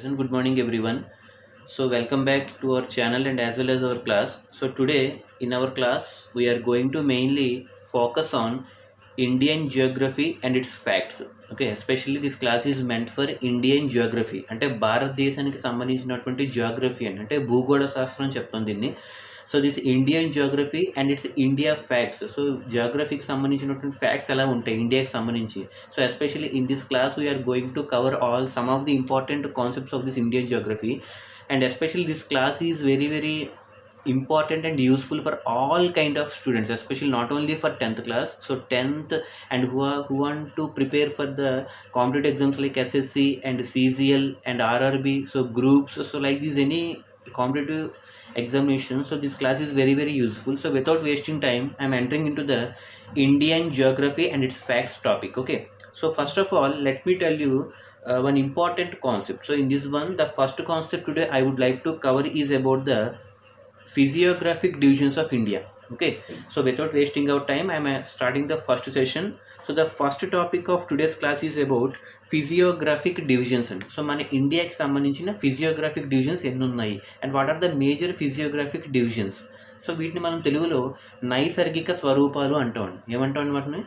Present. Good morning, everyone. So, welcome back to our channel and as well as our class. So, today in our class, we are going to mainly focus on Indian geography and its facts. Okay, especially this class is meant for Indian geography. అంటే భారతదేశానికి సంబంధించినటువంటి geography అంటే భూగోళ శాస్త్రం చెప్తాం దీన్ని. So this Indian geography and its India facts. So జియోగ్రఫీకి సంబంధించినటువంటి ఫ్యాక్ట్స్ ఎలా ఉంటాయి ఇండియాకి సంబంధించి. So especially in this class we are going to cover all some of the important concepts of this Indian geography. And especially this class is very important and useful for all kind of students, especially not only for 10th class. So 10th and who want to prepare for the competitive exams like SSC and CGL and RRB, so groups, so like this any competitive examination. So this class is very useful. So without wasting time, I am entering into the Indian geography and its facts topic. Okay, so first of all let me tell you one important concept. So in this one, the first concept today I would like to cover is about the physiographic divisions of India. Okay, so without wasting our time, I am starting the first session. So the first topic of today's class is about physiographic divisions. So మన ఇండియాకి సంబంధించిన physiographic divisions ఎన్ని ఉన్నాయి and what are the major physiographic divisions. So వీటిని మనం తెలుగులో నైసర్గిక స్వరూపాలు అంటాం. ఏమంటాం వాటిని?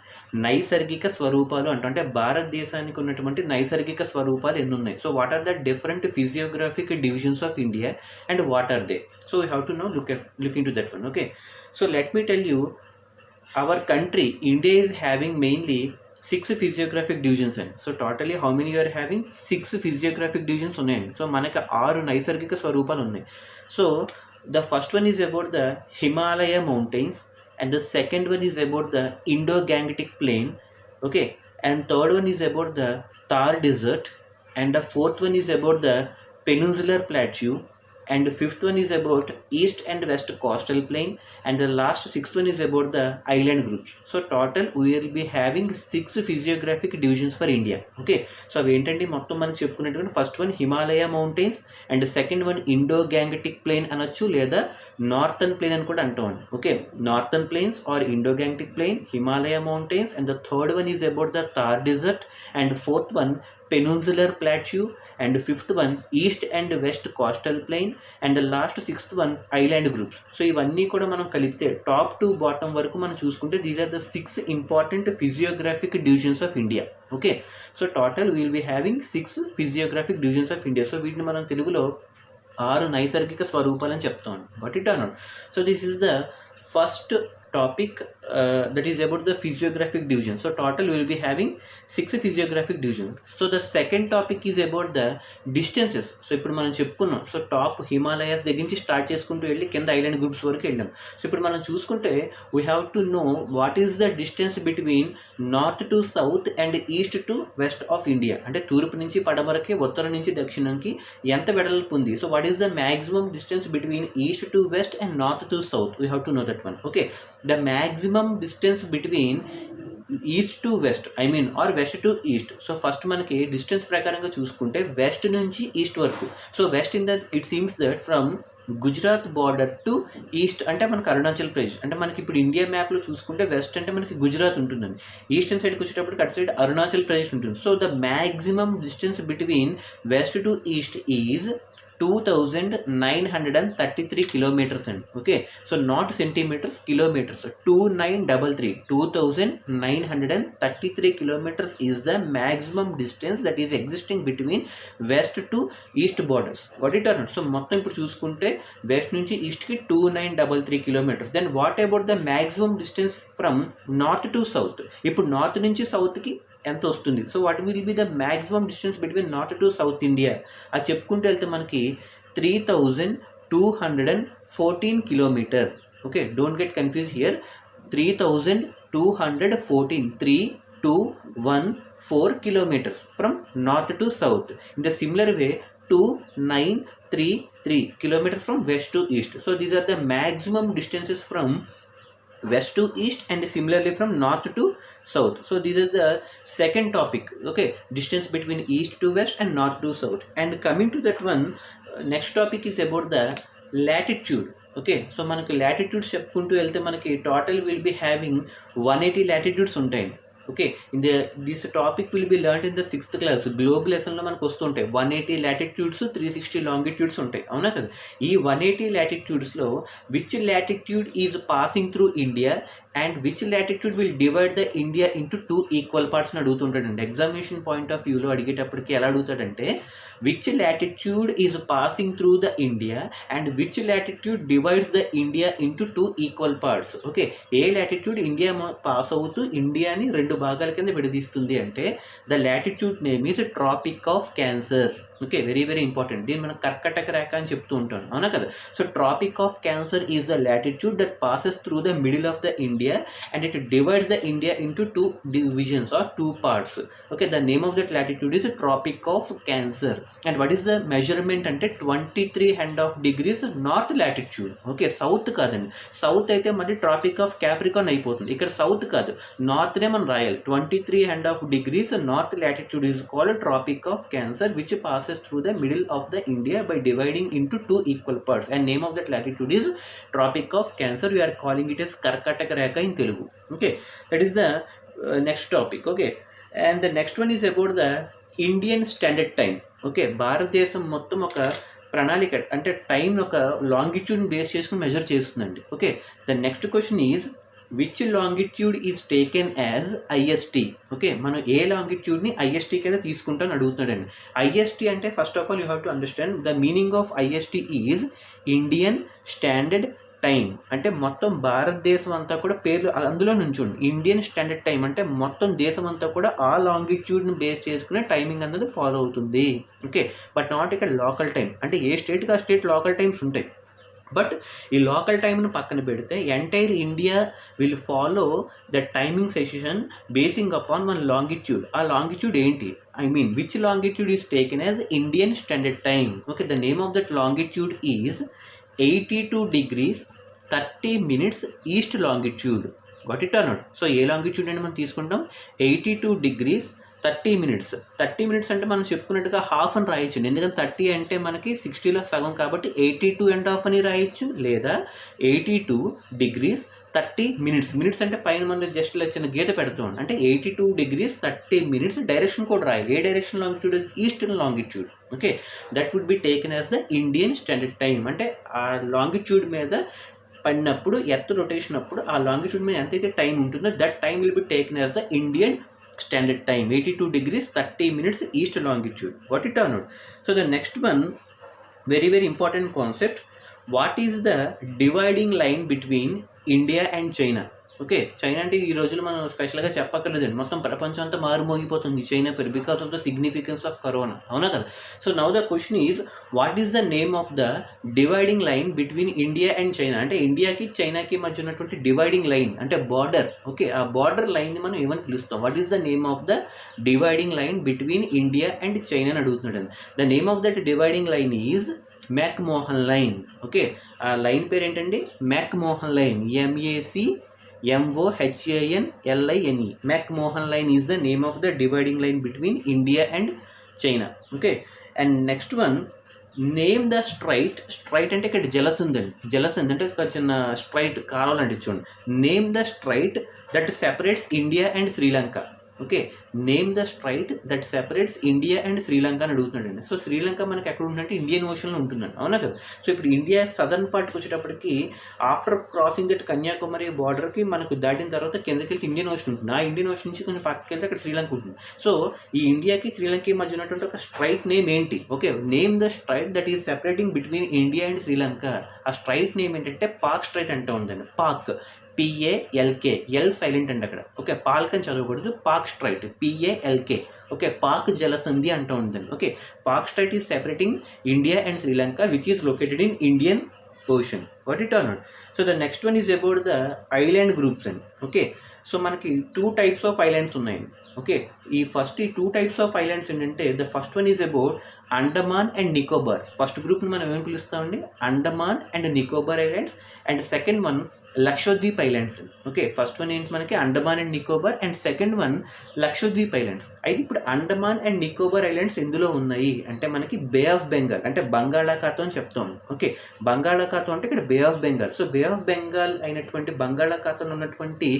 నైసర్గిక స్వరూపాలు అంటాం. అంటే భారతదేశానికి ఉన్నటువంటి నైసర్గిక స్వరూపాలు ఎన్ని ఉన్నాయి. So what are the different physiographic divisions of India and what are they. So we have to now look into that one. Okay, so let me tell you, our country India is having mainly 6 physiographic divisions. And so totally how many you are having? 6 physiographic divisions ఉన్నాయండి. So మనకి 6 నైసర్గిక స్వరూపాలు ఉన్నాయి. So the first one is about the Himalaya mountains, and the second one is about the Indo-Gangetic plain. Okay, and third one is about the Thar desert, and the fourth one is about the peninsular plateau, and the fifth one is about east and west coastal plain, and the last sixth one is about the island groups. So total we will be having 6 physiographic divisions for India. Okay, so అవి ఏంటంటే మొత్తం మనం చెప్పుకునేటువంటి first one Himalaya mountains, and second one Indo Gangetic plain అనొచ్చు, లేదా northern plain అని కూడా అంటాం. Okay, northern plains or Indo Gangetic plain, Himalaya mountains, and the third one is about the Thar desert, and fourth one peninsular plateau, and fifth one east and west coastal plain, and the last sixth one island groups. So ఇవన్నీ కూడా మనం కలిపితే top to bottom వరకు మనం చూసుకుంటే these are the 6 important physiographic divisions of India. Okay, so total will be having 6 physiographic divisions of India. So వీటిని మనం తెలుగులో 6 నైసర్గిక స్వరూపాలని చెప్తాం. But it are not. So this is the first topic that is about the physiographic division. So total we will be having 6 physiographic divisions. So the second topic is about the distances. So ఇప్పుడు మనం చెప్పుకున్నాం. So top Himalayas దగ్గర నుంచి start చేసుకుంటూ వెళ్ళి కింద island groups వరకు వెళ్ళాం. సో ఇప్పుడు మనం చూసుకుంటే we have to know what is the distance between north to south and east to west of India. అంటే తూర్పు నుంచి పడమరకి, ఉత్తరం నుంచి దక్షిణంకి ఎంత వెడల్పు ఉంది. So what is the maximum distance between east to west and north to south. We have to know that one. Okay, the maximum distance between east to west or west to east. So first మనకి distance ప్రకారంగా చూసుకుంటే west నుంచి east వరకు. So west in the it seems that from Gujarat border to east అంటే మనకి అరుణాచల్ ప్రదేశ్. అంటే మనకి ఇప్పుడు ఇండియా మ్యాప్లో చూసుకుంటే వెస్ట్ అంటే మనకి గుజరాత్ ఉంటుందండి. ఈస్టర్న్ సైడ్కి వచ్చేటప్పటికి అటు సైడ్ అరుణాచల్ ప్రదేశ్ ఉంటుంది. So the maximum distance between west to east is 2933 kilometers. And okay, so not centimeters, kilometers. 2933 kilometers is the maximum distance that is existing between west to east borders. Got it or not? So మొత్తం ఇప్పుడు చూసుకుంటే west నుంచి ఈస్ట్కి 2933 kilometers. Then what about the maximum distance from north to south? ఇప్పుడు north నుంచి సౌత్కి ఎంత వస్తుంది. So what will be the maximum distance between north to south India. అది చెప్పుకుంటూ వెళ్తే మనకి 3214 kilometer. Okay, don't get confuse here. 3214 kilometers from north to south. In the similar way 2933 kilometers from west to east. So these are the maximum distances from west to east and similarly from north to south. So these are the second topic. Okay, distance between east to west and north to south. And coming to that one, next topic is about the latitude. Okay, so మనకి latitudes చెప్పుకుంటూ వెళ్తే మనకి total will be having 180 latitudes ఉంటాయి. Okay, this topic will be learned in the 6th class. Globe లెసన్లో మనకు వస్తుంటాయి 180 latitudes 360 longitudes ఉంటాయి, అవునా కదా. ఈ 180 లాటిట్యూడ్స్లో which latitude is passing through India and which latitude will divide the India into 2 equal parts అని అడుగుతుంటాడండి. ఎగ్జామినేషన్ పాయింట్ ఆఫ్ వ్యూలో అడిగేటప్పటికి ఎలా అడుగుతాడంటే which latitude is passing through the India and which latitude divides the India into 2 equal parts. Okay, ఏ latitude India pass అవుతూ ఇండియాని 2 భాగాల కింద విడదీస్తుంది అంటే the latitude name is tropic of cancer. Okay, very very important. దీన్ని మనం కర్కటక రేఖ అని చెప్తూ ఉంటాం, అవునా కదా. So tropic of cancer is the latitude that passes through the middle of the India and it divides the India into 2 divisions or 2 parts. Okay, the name of that latitude is tropic of cancer. And what is the measurement అంటే 23.5 degrees north latitude. Okay, south కాదండి, south అయితే మళ్ళీ trophic of Capricorn అయిపోతుంది. ఇక్కడ south కాదు, నార్త్నే మనం రాయాలి. 23.5 degrees north latitude is called tropic of cancer which passes through the middle of the India by dividing into 2 equal parts, and name of that latitude is Tropic of Cancer. We are calling it as Karkataka Rekha in Telugu. Okay, that is the next topic. Okay, and the next one is about the Indian Standard Time. Okay, భారతదేశం మొత్తం ఒక ప్రణాళిక అంటే time ఒక లాంగిట్యూడ్ని base చేసుకుని measure చేస్తుందండి. Okay, the next question is which longitude is taken as IST. Okay, మనం ఏ లాంగిట్యూడ్ని IST కింద తీసుకుంటాను అడుగుతున్నాడండి. ఐఎస్టీ అంటే first of all you have to understand the meaning of IST is Indian standard time. అంటే మొత్తం భారతదేశం అంతా కూడా పేర్లు అందులో నుంచోండి. ఇండియన్ స్టాండర్డ్ టైం అంటే మొత్తం దేశం అంతా కూడా ఆ లాంగిట్యూడ్ని బేస్ చేసుకునే టైమింగ్ అనేది ఫాలో అవుతుంది. ఓకే, బట్ నాట్ ఇక్కడ లోకల్ టైం. అంటే ఏ స్టేట్కి ఆ స్టేట్ లోకల్ టైమ్స్ ఉంటాయి. బట్ ఈ లోకల్ టైంను పక్కన పెడితే entire India will follow the timing session basing upon one longitude. ఆ లాంగిట్యూడ్ ఏంటి? I mean, which longitude is taken as Indian Standard Time. Okay, the name of that longitude is 82 degrees 30 minutes east longitude. Got it or not? So, A longitude అని మనం తీసుకుంటాం 82 degrees 30 minutes. 30 minutes అంటే మనం చెప్పుకున్నట్టుగా half అని రాయొచ్చు, ఎందుకంటే 30 అంటే మనకి 60లో సగం కాబట్టి 82.5 అని రాయొచ్చు, లేదా 82 degrees 30 minutes. మినిట్స్ అంటే పైన మనం జస్ట్ ఇలా చిన్న గీత పెడుతూ ఉంటాం. అంటే 82 degrees 30 minutes డైరెక్షన్ కూడా రాయాలి. ఏ direction longitude? Eastern longitude. Okay, that would be taken as the Indian standard time. అంటే ఆ లాంగిట్యూడ్ మీద పడినప్పుడు ఎర్త్ రొటేషన్ అప్పుడు ఆ లాంగిట్యూడ్ మీద ఎంతైతే టైం ఉంటుందో that time will be taken as the Indian standard time. 82 degrees 30 minutes east longitude. Got it or not? So the next one, very very important concept, what is the dividing line between India and China? Okay, China అంటే ఈ రోజులు మనం స్పెషల్గా చెప్పక్కర్లేదండి, మొత్తం ప్రపంచం అంతా మారుమోగిపోతుంది China పేరు because of the significance of corona, అవునా కదా. So now the question is what is the name of the dividing line between India and China. అంటే ఇండియాకి చైనాకి మధ్య ఉన్నటువంటి డివైడింగ్ లైన్ అంటే బార్డర్. ఓకే, ఆ బార్డర్ లైన్ని మనం ఏమని పిలుస్తాం? What is the name of the dividing line between India and China అని అడుగుతున్నాడు. The name of that dividing line is McMahon line. Okay, ఆ లైన్ పేరు ఏంటండి? McMahon line. MOHANLINE. McMahon line is the name of the dividing line between India and China. Okay, and next one, name the strait. Strait అంటే ఇక్కడ జలసంధి అండి. జలసంధి అంటే ఒక చిన్న స్ట్రైట్ కాలువలు అంటే చూడండి. Name the straight that separates India and Sri Lanka. Okay, name the straight that separates India and Sri Lanka అని అడుగుతున్నాడండి. సో శ్రీలంక మనకి ఎక్కడ ఉంటుందంటే ఇండియన్ ఓషన్లో ఉంటుందండి, అవునా కదా. సో ఇప్పుడు ఇండియా సదర్న్ పార్ట్కి వచ్చేటప్పటికి ఆఫ్టర్ క్రాసింగ్ దట్ కన్యాకుమారి బార్డర్కి మనకు దాటిన తర్వాత కిందకి వెళ్తే ఇండియన్ ఓషన్ ఉంటుంది. ఆ ఇండియన్ ఓషన్ నుంచి కొంచెం పక్కకి వెళ్తే అక్కడ శ్రీలంక ఉంటుంది. సో ఈ ఇండియాకి శ్రీలంకకి మధ్య ఉన్నటువంటి ఒక స్ట్రైట్ నేమ్ ఏంటి? Okay, name the straight that is separating between India and Sri Lanka. ఆ స్ట్రైట్ నేమ్ ఏంటంటే పాక్ స్ట్రైట్ అంటూ ఉందండి. పాక్, PALK, ఎల్ సైలెంట్ అండి అక్కడ. ఓకే, పాల్క్ అని చదవకూడదు, Palk strait, PALK. Okay, Palk జలసంధి అంటూ ఉందండి. Okay, Palk strait is separating India and Sri Lanka which is located in Indian Ocean. What it are not? So the next one is about the island groups అండి. Okay, so మనకి 2 types of islands ఉన్నాయండి. Okay, ఈ 2 types of islands ఏంటంటే the first one is about Andaman and Nicobar. First గ్రూప్ని మనం ఏమని పిలుస్తామండి? Andaman and Nicobar islands. And second one Lakshadweep islands. Okay, first one ఏంటి మనకి? Andaman and Nicobar. And second one Lakshadweep islands. అయితే ఇప్పుడు అండమాన్ అండ్ నికోబార్ ఐలాండ్స్ ఎందులో ఉన్నాయి అంటే మనకి బే ఆఫ్ బెంగాల్, అంటే బంగాళాఖాతం అని చెప్తాం. ఓకే, బంగాళాఖాతం అంటే ఇక్కడ Bay of Bengal. So Bay of Bengal అయినటువంటి బంగాళాఖాతంలో ఉన్నటువంటి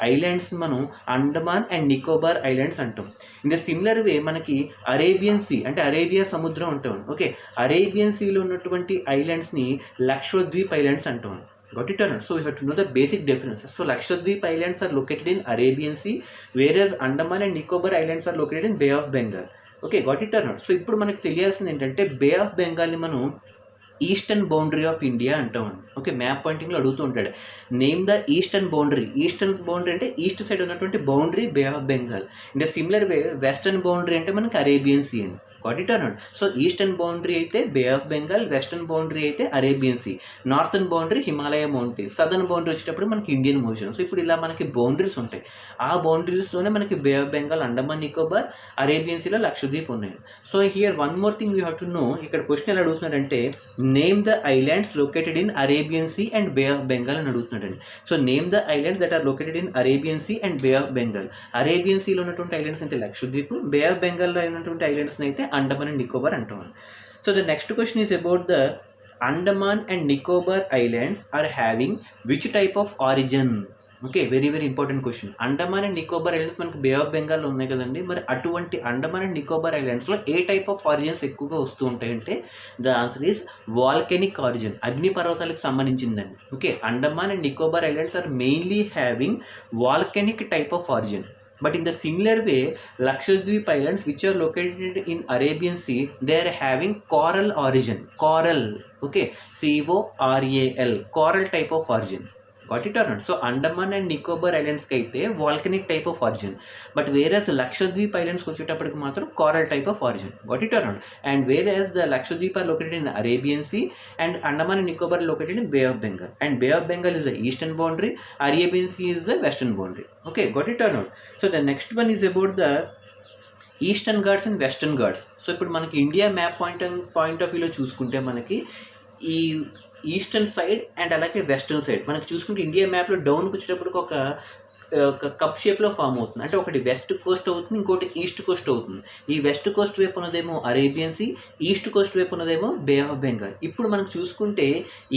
ఐలాండ్స్ మనం అండమాన్ అండ్ నికోబార్ ఐలాండ్స్ అంటాం. ఇన్ ద సిమిలర్ వే మనకి అరేబియన్ సీ అంటే అరేబియా సముద్రం అంటాం. ఓకే, అరేబియన్ సీలో ఉన్నటువంటి ఐలాండ్స్ని లక్షద్వీప్ ఐలాండ్స్ అంటాం. Got it or not? So you have to know the basic differences. So Lakshadweep Islands are located in Arabian Sea, whereas Andaman and Nicobar Islands are located in Bay of Bengal. Okay, got it or not? So ఇప్పుడు మనకి తెలియాల్సింది ఏంటంటే బే of బెంగాల్ని మనం eastern boundary of India అంటాం. Okay, map పాయింటింగ్లో అడుగుతూ ఉంటాడు, name the eastern boundary. Eastern boundary అంటే ఈస్ట్ సైడ్ ఉన్నటువంటి boundary bay of Bengal. In the similar way western boundary అంటే మనకి అరేబియన్ సీ అండి. Got it or not? So eastern boundary అయితే bay of Bengal, western boundary అయితే Arabian sea, northern boundary Himalaya mountains, southern boundary వచ్చేటప్పుడు మనకి Indian ocean. So ఇప్పుడు ఇలా మనకి బౌండరీస్ ఉంటాయి. ఆ బౌండరీస్లోనే మనకి Bay of Bengal, Andaman Nicobar, Arabian సీలో లక్షద్వీప్ ఉన్నాయి. So here one more thing you have to know. ఇక్కడ క్వశ్చన్ ఎలా అడుగుతున్నాడంటే name the islands located in Arabian Sea and Bay of Bengal అని అడుగుతున్నాడండి. So name the islands that are located in Arabian Sea and Bay of Bengal. Arabian సీలో ఉన్నటువంటి islands అయితే లక్షద్వీప్, బే of బెంగాల్లో ఉన్నటువంటి ఐలాండ్స్ అయితే అండమాన్ అండ్ నికోబార్ అంటాం. So the next question is about the Andaman and Nicobar Islands are having which type of origin? Okay, very very important question. Andaman and Nicobar islands మనకి Bay of బెంగాల్లో ఉన్నాయి కదండి. మరి అటువంటి అండమాన్ అండ్ నికోబార్ ఐలాండ్స్లో ఏ టైప్ ఆఫ్ ఆరిజిన్స్ ఎక్కువగా వస్తూ ఉంటాయంటే the answer is volcanic origin, అగ్ని పర్వతాలకు సంబంధించిందండి. Okay, Andaman and Nicobar islands are mainly having volcanic type of origin. But in the similar way, Lakshadweep Islands, which are located in Arabian Sea, they are having coral origin. Coral, okay, CORAL, coral type of origin. Got it or not? So Andaman and Nicobar Islands ki aithe volcanic type of origin, but whereas Lakshadweep Islands kochettappadiki matram coral type of origin. Got it or not? And whereas the Lakshadweep are located in Arabian Sea and Andaman and Nicobar are located in Bay of Bengal, and Bay of Bengal is the eastern boundary, Arabian Sea is the western boundary. Okay, got it or not? So the next one is about the eastern Ghats and Western Ghats. So ఇప్పుడు మనకి India map point of వ్యూలో చూసుకుంటే మనకి ఈ eastern side and అలాగే western side మనకి చూసుకుంటే India మ్యాప్లో డౌన్కి వచ్చేటప్పటికి ఒక కప్ షేప్లో ఫామ్ అవుతుంది. అంటే ఒకటి వెస్ట్ కోస్ట్ అవుతుంది, ఇంకోటి ఈస్ట్ కోస్ట్ అవుతుంది. ఈ వెస్ట్ కోస్ట్ వైపు ఉన్నదేమో అరేబియన్ సీ, ఈస్ట్ కోస్ట్ వైపు ఉన్నదేమో బే ఆఫ్ బెంగాల్. ఇప్పుడు మనం చూసుకుంటే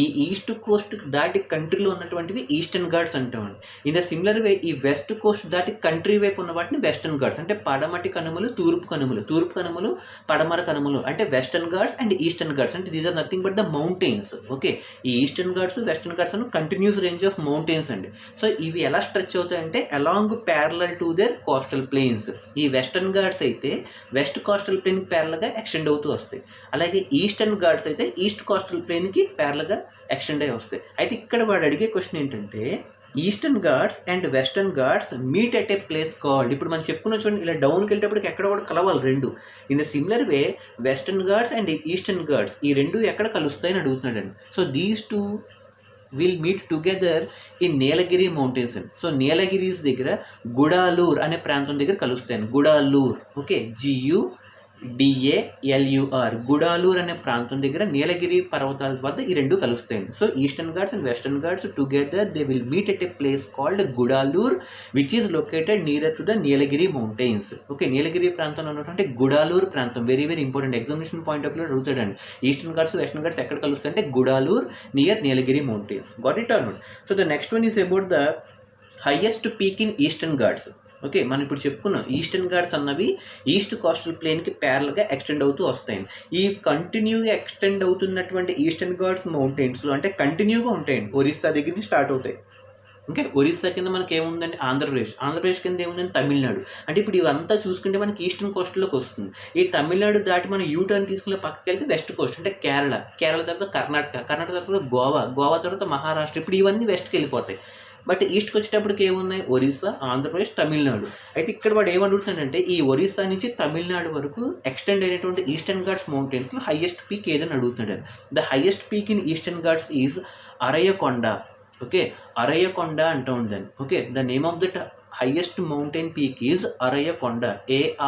ఈ ఈస్ట్ కోస్ట్ దాటి కంట్రీలో ఉన్నటువంటివి ఈస్టర్న్ ఘాట్స్ అంటామండి. ఇన్ ద సిమిలర్ వే ఈ వెస్ట్ కోస్ట్ దాటి కంట్రీ వైపు ఉన్న వాటిని వెస్టర్న్ ఘాట్స్, అంటే పడమటి కనుమలు, తూర్పు కనుమలు, తూర్పు కనుమలు, పడమర కనుమలు, అంటే Western Ghats and Eastern Ghats. అంటే these are nothing but the mountains. Okay, ఈ ఈస్టర్న్ ఘాట్స్, వెస్టర్న్ ఘాట్స్ అని కంటిన్యూస్ రేంజ్ ఆఫ్ మౌంటైన్స్ అండి. సో ఇవి ఎలా స్ట్రెచ్ అవుతాయి అంటే along parallel to their coastal plains. ఈ వెస్టర్న్ ఘాట్స్ అయితే వెస్ట్ కోస్టల్ ప్లేన్కి ప్యారల్గా ఎక్స్టెండ్ అవుతూ వస్తాయి. అలాగే ఈస్టర్న్ ఘాట్స్ అయితే ఈస్ట్ కోస్టల్ ప్లేన్కి ప్యారల్గా ఎక్స్టెండ్ అయ్యి వస్తాయి. అయితే ఇక్కడ వాడు అడిగే క్వశ్చన్ ఏంటంటే Eastern Ghats and Western Ghats meet at a place called. ఇప్పుడు మనం చెప్పుకున్న చూడండి, ఇలా డౌన్కి వెళ్ళేటప్పటికి ఎక్కడ కూడా కలవాలి రెండు. In the similar way Western Ghats and Eastern Ghats ఈ రెండు ఎక్కడ కలుస్తాయని అడుగుతున్నాడండి. So these two will meet together in Nilgiri mountains. So Nilgiris దగ్గర గుడాలూర్ అనే ప్రాంతం దగ్గర కలుస్తాయి. గుడాలూర్, ఓకే, GUDALUR, గుడాలూర్ అనే ప్రాంతం దగ్గర నీలగిరి పర్వతాల వద్ద ఈ రెండు కలుస్తాయండి. So Eastern Ghats and Western Ghats together they will meet at a place called Gudalur which is located near to the Nilgiri mountains. Okay, Nilgiri ప్రాంతంలో ఉన్నటువంటి గుడాలూర్ ప్రాంతం very very important, examination point of view అడుగుతాడండి. ఈస్టర్న్ ఘాట్స్ వెస్టర్న్ ఘాట్స్ ఎక్కడ కలుస్తాయి అంటే Gudalur near Nilgiri mountains. Got it are not? So the next one is about the highest peak in Eastern Ghats. Okay, మనం ఇప్పుడు చెప్పుకున్నాం ఈస్టర్న్ ఘాట్స్ అన్నవి ఈస్ట్ కోస్టల్ ప్లేన్కి ప్యారల్గా ఎక్స్టెండ్ అవుతూ వస్తాయండి. ఈ కంటిన్యూగా ఎక్స్టెండ్ అవుతున్నటువంటి ఈస్టర్న్ ఘాట్స్ మౌంటైన్స్లో అంటే కంటిన్యూగా ఉంటాయండి. ఒరిస్సా దగ్గర నుంచి స్టార్ట్ అవుతాయి. ఓకే, ఒరిస్సా కింద మనకి ఏముందండి ఆంధ్రప్రదేశ్ కింద ఏముందండి తమిళనాడు. అంటే ఇప్పుడు ఇవంతా చూసుకుంటే మనకి ఈస్టర్న్ కోస్ట్లోకి వస్తుంది. ఈ తమిళనాడు దాటి మనం యూటర్న్ తీసుకునే పక్కకి వెళ్తే వెస్ట్ కోస్ట్ అంటే కేరళ తర్వాత కర్ణాటక తర్వాత గోవా తర్వాత మహారాష్ట్ర. ఇప్పుడు ఇవన్నీ వెస్ట్కి వెళ్ళిపోతాయి. బట్ ఈస్ట్కి వచ్చేటప్పటికి ఏమున్నాయి ఒరిస్సా, ఆంధ్రప్రదేశ్, తమిళనాడు. అయితే ఇక్కడ వాడు ఏమడుగుతున్నాడంటే ఈ ఒరిస్సా నుంచి తమిళనాడు వరకు ఎక్స్టెండ్ అయినటువంటి ఈస్టర్న్ ఘాట్స్ మౌంటైన్స్లో హైయెస్ట్ పీక్ ఏదని అడుగుతున్నాడు. The highest peak in Eastern Ghats is Arayyakonda. Okay, Arayyakonda అంటూ ఉందండి. Okay, the name of that highest mountain peak is Araya-Konda,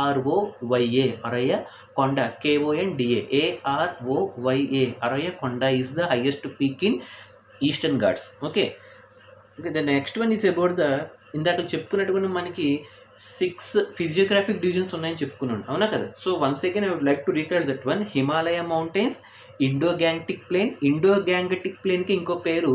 AROYA, Araya-Konda, KONDA, AROYA, Araya-Konda is the highest peak in Eastern Ghats. Okay, the next one is about the ఇందాక చెప్పుకున్నట్టుగా మనకి 6 physiographic divisions ఉన్నాయని చెప్పుకున్నాను, అవునా కదా. So once again I would like to recall that one. Himalaya mountains, Indo Gangetic ప్లేన్కి ఇంకో పేరు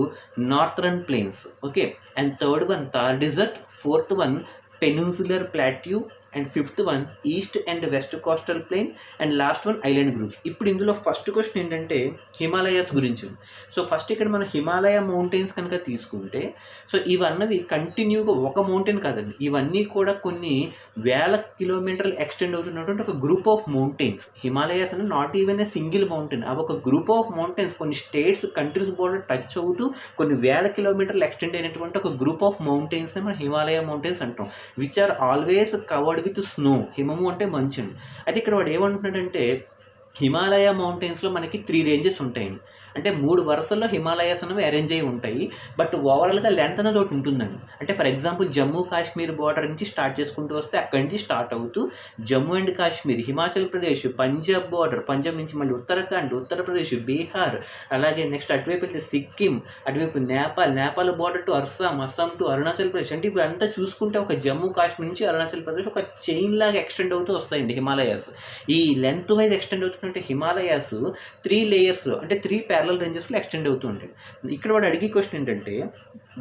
northern plains. Okay, and third one Thar desert, fourth one peninsular plateau, and fifth one east and west coastal plain, and last one island groups. ఇప్పుడు ఇందులో first question ఏంటంటే హిమాలయాస్ గురించి. So first ఇక్కడ మనం Himalaya mountains కనుక తీసుకుంటే, సో ఇవన్నవి కంటిన్యూగా ఒక మౌంటైన్ కాదండి, ఇవన్నీ కూడా కొన్ని వేల కిలోమీటర్లు ఎక్స్టెండ్ అవుతున్నటువంటి ఒక గ్రూప్ ఆఫ్ మౌంటైన్స్. హిమాలయాస్ అని not even a single mountain, అవి ఒక గ్రూప్ ఆఫ్ మౌంటైన్స్, కొన్ని స్టేట్స్ కంట్రీస్ బోర్డర్ టచ్ అవుతూ కొన్ని వేల కిలోమీటర్లు ఎక్స్టెండ్ అయినటువంటి ఒక గ్రూప్ ఆఫ్ మౌంటైన్స్ని మనం హిమాలయ మౌంటైన్స్ అంటాం. Which are always covered with snow. హిమము అంటే మంచు. అయితే ఇక్కడ వాడు ఏమంటున్నాడంటే హిమాలయ మౌంటైన్స్లో మనకి 3 రేంజెస్ ఉంటాయండి. అంటే 3 వరుసల్లో హిమాలయాస్ అనేవి అరేంజ్ అయి ఉంటాయి. బట్ ఓవరాల్గా లెంత్ అనేది ఒకటి ఉంటుందండి. అంటే for example Jammu Kashmir border నుంచి స్టార్ట్ చేసుకుంటూ వస్తే అక్కడి నుంచి స్టార్ట్ అవుతూ జమ్మూ అండ్ కాశ్మీర్, హిమాచల్ ప్రదేశ్, పంజాబ్ బార్డర్, పంజాబ్ నుంచి మళ్ళీ ఉత్తరాఖండ్, ఉత్తరప్రదేశ్, బీహార్, అలాగే నెక్స్ట్ అటువైపు వెళ్తే సిక్కిం, అటువైపు Nepal border to Assam to Arunachal Pradesh. అంటే ఇప్పుడు అంతా చూసుకుంటే ఒక జమ్మూ కాశ్మీర్ నుంచి అరుణాచల్ ప్రదేశ్ ఒక చైన్ లాగా ఎక్స్టెండ్ అవుతూ వస్తాయండి హిమాలయాస్. ఈ లెంత్ వైజ్ ఎక్స్టెండ్ అవుతుంటే హిమాలయాస్ 3 లేయర్స్లో అంటే 3 ప్యారలల్ రేంజెస్లో ఎక్స్టెండ్ అవుతూ ఉంటాయి. ఇక్కడ వాడు అడిగే క్వశ్చన్ ఏంటంటే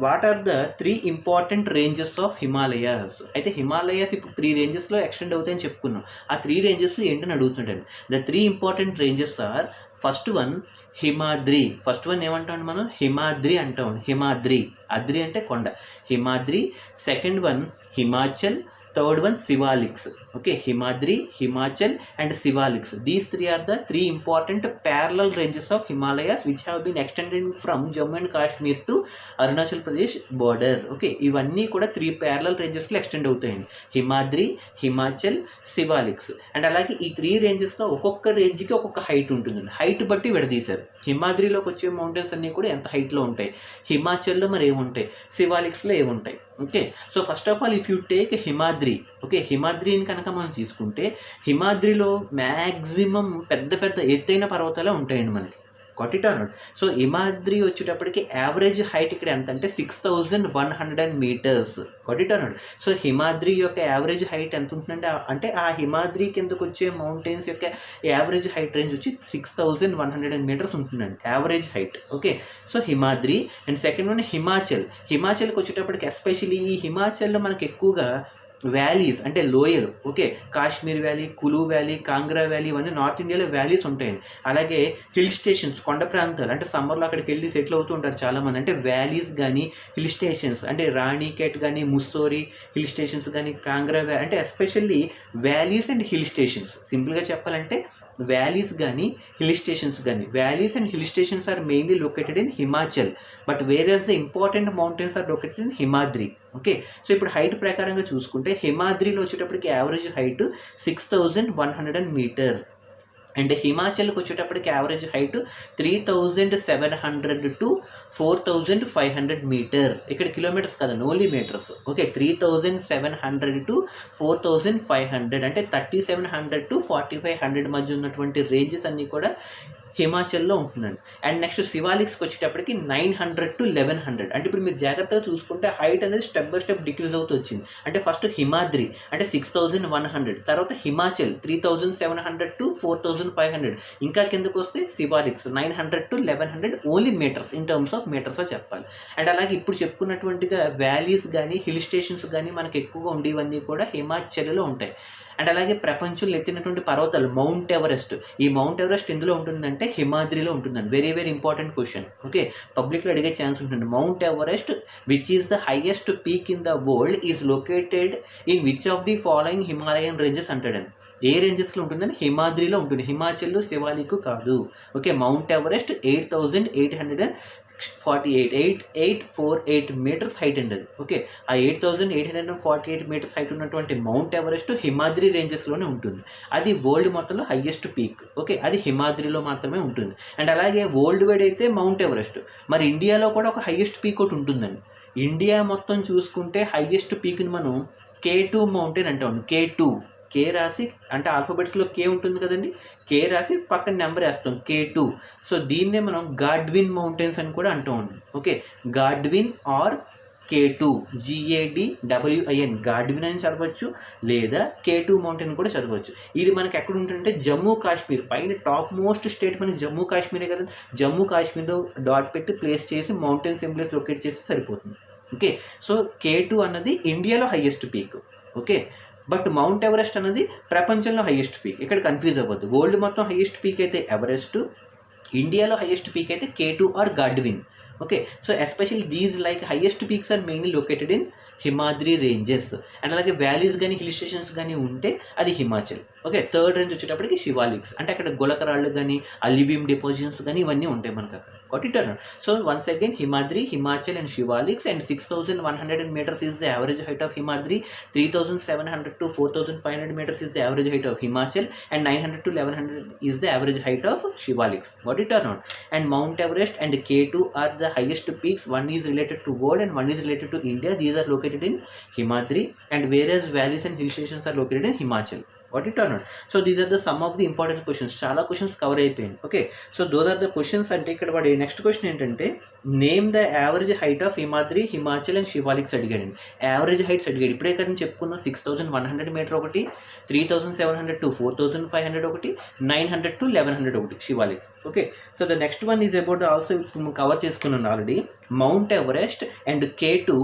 what are the 3 important ranges of Himalayas. అయితే హిమాలయాస్ ఇప్పుడు 3 రేంజెస్లో ఎక్స్టెండ్ అవుతాయని చెప్పుకున్నాం. ఆ 3 రేంజెస్ ఏంటని అడుగుతుంటాడు. The 3 important ranges are, first one Himadri. First one ఏమంటాం మనం? హిమాద్రి అంటాం. హిమాద్రి, అద్రి అంటే కొండ, Himadri. Second one Himachal, third one Shivaliks. Okay, Himadri, Himachal and Shivaliks. These 3 are the 3 important parallel ranges of Himalayas which have been extended from Jammu and Kashmir to Arunachal Pradesh border. Okay, ఇవన్నీ కూడా 3 ప్యారలల్ రేంజెస్లో ఎక్స్టెండ్ అవుతాయండి. Himadri, Himachal, Shivaliks. And అలాగే ఈ 3 రేంజెస్లో ఒక్కొక్క రేంజ్కి ఒక్కొక్క హైట్ ఉంటుందండి. హైట్ బట్టి విడదీశారు. హిమాద్రిలోకి వచ్చే మౌంటైన్స్ అన్నీ కూడా ఎంత హైట్లో ఉంటాయి, హిమాచల్లో మరి ఏముంటాయి, శివాలిక్స్లో ఏముంటాయి. Okay, so first of all if you take Himadri, okay, హిమాద్రిని కనుక మనం తీసుకుంటే హిమాద్రిలో మ్యాక్సిమం పెద్ద పెద్ద ఎత్తైన పర్వతాలే ఉంటాయండి మనకి. కొట్టిటాడు. సో హిమాద్రి వచ్చేటప్పటికి యావరేజ్ హైట్ ఇక్కడ ఎంత అంటే 6100 meters. కొట్టిటాడు. సో హిమాద్రి యొక్క యావరేజ్ హైట్ ఎంత ఉంటుందంటే, అంటే ఆ హిమాద్రి కిందకు వచ్చే మౌంటైన్స్ యొక్క యావరేజ్ హైట్ రేంజ్ వచ్చి 6100 meters ఉంటుందండి average height. Okay, so Himadri. And second one హిమాచల్కి వచ్చేటప్పటికి ఎస్పెషల్లీ ఈ హిమాచల్లో మనకి ఎక్కువగా వ్యాలీస్ అంటే లోయలు. ఓకే, Kashmir valley, Kullu valley, Kangra valley, ఇవన్నీ నార్త్ ఇండియాలో వ్యాలీస్ ఉంటాయండి. అలాగే హిల్ స్టేషన్స్, కొండ ప్రాంతాలు, అంటే సమ్మర్లో అక్కడికి వెళ్ళి సెటిల్ అవుతూ ఉంటారు చాలామంది. అంటే వ్యాలీస్ కానీ హిల్ స్టేషన్స్ అంటే రాణికేట్ కానీ, ముస్సోరీ హిల్ స్టేషన్స్ కానీ, కాంగ్రా వ్యాలీ, అంటే especially valleys and hill stations. సింపుల్గా చెప్పాలంటే వ్యాలీస్ కానీ హిల్ స్టేషన్స్ కానీ. Valleys and hill stations are mainly located in Himachal, but various the important mountains are located in Himadri. Okay, so ఇప్పుడు height ప్రకారంగా చూసుకుంటే హిమాద్రిలో వచ్చేటప్పటికి యావరేజ్ హైట్ 6100 meter. అండ్ హిమాచల్కి వచ్చేటప్పటికి యావరేజ్ హైట్ 3700 to 4500 meter. ఇక్కడ కిలోమీటర్స్ కదా, ఓన్లీ మీటర్స్. ఓకే, 3700 to 4500 అంటే 3700 to 4500 మధ్య ఉన్నటువంటి రేంజెస్ అన్నీ కూడా హిమాచల్లో ఉంటుందండి. అండ్ నెక్స్ట్ శివాలిక్స్కి వచ్చేటప్పటికి 900 to 1100. అంటే ఇప్పుడు మీరు జాగ్రత్తగా చూసుకుంటే హైట్ అనేది స్టెప్ బై స్టెప్ డిక్రీజ్ అవుతూ వచ్చింది. అంటే ఫస్ట్ హిమాద్రి అంటే 6100, తర్వాత హిమాచల్ 3700 to 4500, ఇంకా కిందకు వస్తే Shivaliks 900 to 1100 only meters, in terms of meters చెప్పాలి. అండ్ అలాగే ఇప్పుడు చెప్పుకున్నటువంటిగా వ్యాలీస్ కానీ హిల్ స్టేషన్స్ కానీ మనకు ఎక్కువగా ఉండేవన్నీ కూడా హిమాచల్లో ఉంటాయి. అండ్ అలాగే ప్రపంచంలో ఎత్తినటువంటి పర్వతాలు మౌంట్ ఎవరెస్ట్, ఈ మౌంట్ ఎవరెస్ట్ ఎందులో ఉంటుందంటే హిమాద్రిలో ఉంటుందండి. Very very important question. Okay, పబ్లిక్లో అడిగే ఛాన్స్ ఉంటుంది. Mount Everest which is the highest peak in the world is located in which of the following Himalayan ranges అంటాడండి. ఏ రేంజెస్లో ఉంటుందని? హిమాద్రిలో ఉంటుంది, హిమాచల్లో శివాలిక్ కాదు. Okay, mount Everest 8848 meters height అండి అది. ఓకే, ఆ 8848 meters హైట్ ఉన్నటువంటి మౌంట్ ఎవరెస్ట్ హిమాద్రి రేంజెస్లోనే ఉంటుంది. అది వరల్డ్ మొత్తంలో హైయెస్ట్ పీక్. ఓకే, అది హిమాద్రిలో మాత్రమే ఉంటుంది. అండ్ అలాగే వరల్డ్ వైడ్ అయితే మౌంట్ ఎవరెస్ట్, మరి ఇండియాలో కూడా ఒక హైయెస్ట్ పీక్ ఒకటి ఉంటుందండి. ఇండియా మొత్తం చూసుకుంటే హైయెస్ట్ పీక్ని మనం K2 మౌంటైన్ అంటాం. K2 కే రాసి అంటే ఆల్ఫాబెట్స్లో కే ఉంటుంది కదండి, కే రాసి పక్కన నెంబర్ వేస్తాం K2. సో దీన్నే మనం గాడ్విన్ మౌంటైన్స్ అని కూడా అంటాం. Okay, Godwin or K2 GADWIN Godwin అని చదవచ్చు, లేదా K2 మౌంటైన్ కూడా చదవచ్చు. ఇది మనకి ఎక్కడ ఉంటుందంటే జమ్మూ కాశ్మీర్ పైన టాప్ మోస్ట్ స్టేట్ మనకి జమ్మూ కాశ్మీరే కదా. జమ్మూ కాశ్మీర్లో డాట్ పెట్టి ప్లేస్ చేసి మౌంటైన్ సింబల్స్ లొకేట్ చేసి సరిపోతుంది. ఓకే, సో K2 అన్నది ఇండియాలో highest peak. Okay, but mount Everest అనేది ప్రపంచంలో హైయెస్ట్ పీక్. ఇక్కడ కన్ఫ్యూజ్ అవ్వద్దు. వరల్డ్ మొత్తం హైయెస్ట్ పీక్ అయితే ఎవరెస్ట్, ఇండియాలో హైయెస్ట్ పీక్ అయితే K2 or Godwin. Okay, so especially these like highest peaks are mainly located in Himadri ranges. And అలాగే valleys కానీ హిల్ స్టేషన్స్ కానీ ఉంటే అది హిమాచల్. ఓకే, థర్డ్ రేంజ్ వచ్చేటప్పటికి శివాలిక్స్, అంటే అక్కడ గులకరాళ్ళు కానీ అలివియం డిపాజిషన్స్ కానీ ఇవన్నీ ఉంటాయి మనకు అక్కడ. got it or not? So once again, Himadri, Himachal and Shivaliks, and 6,100 meters is the average height of Himadri, 3,700 to 4,500 meters is the average height of Himachal, and 900 to 1,100 is the average height of Shivaliks. Got it or not? And Mount Everest and K2 are the highest peaks. One is related to world and one is related to India. These are located in Himadri, and whereas valleys and hill stations are located in Himachal. Got it or not? So these are the some of the important questions. చాలా questions cover అయిపోయింది. Okay, so those are the questions. అంటే ఇక్కడ వాడి next question ఏంటంటే name the average height of Himadri, Himachal and Shivaliks అడిగాడండి. Average heights అడిగాడు. ఇప్పుడే ఇక్కడ నేను చెప్పుకున్నాం 6,100 మీటర్ ఒకటి, 3,700 to 4,500 ఒకటి, 900 to 1,100 ఒకటి Shivaliks. Okay, so the next one is about also cover చేసుకున్నాను already. Mount Everest and K2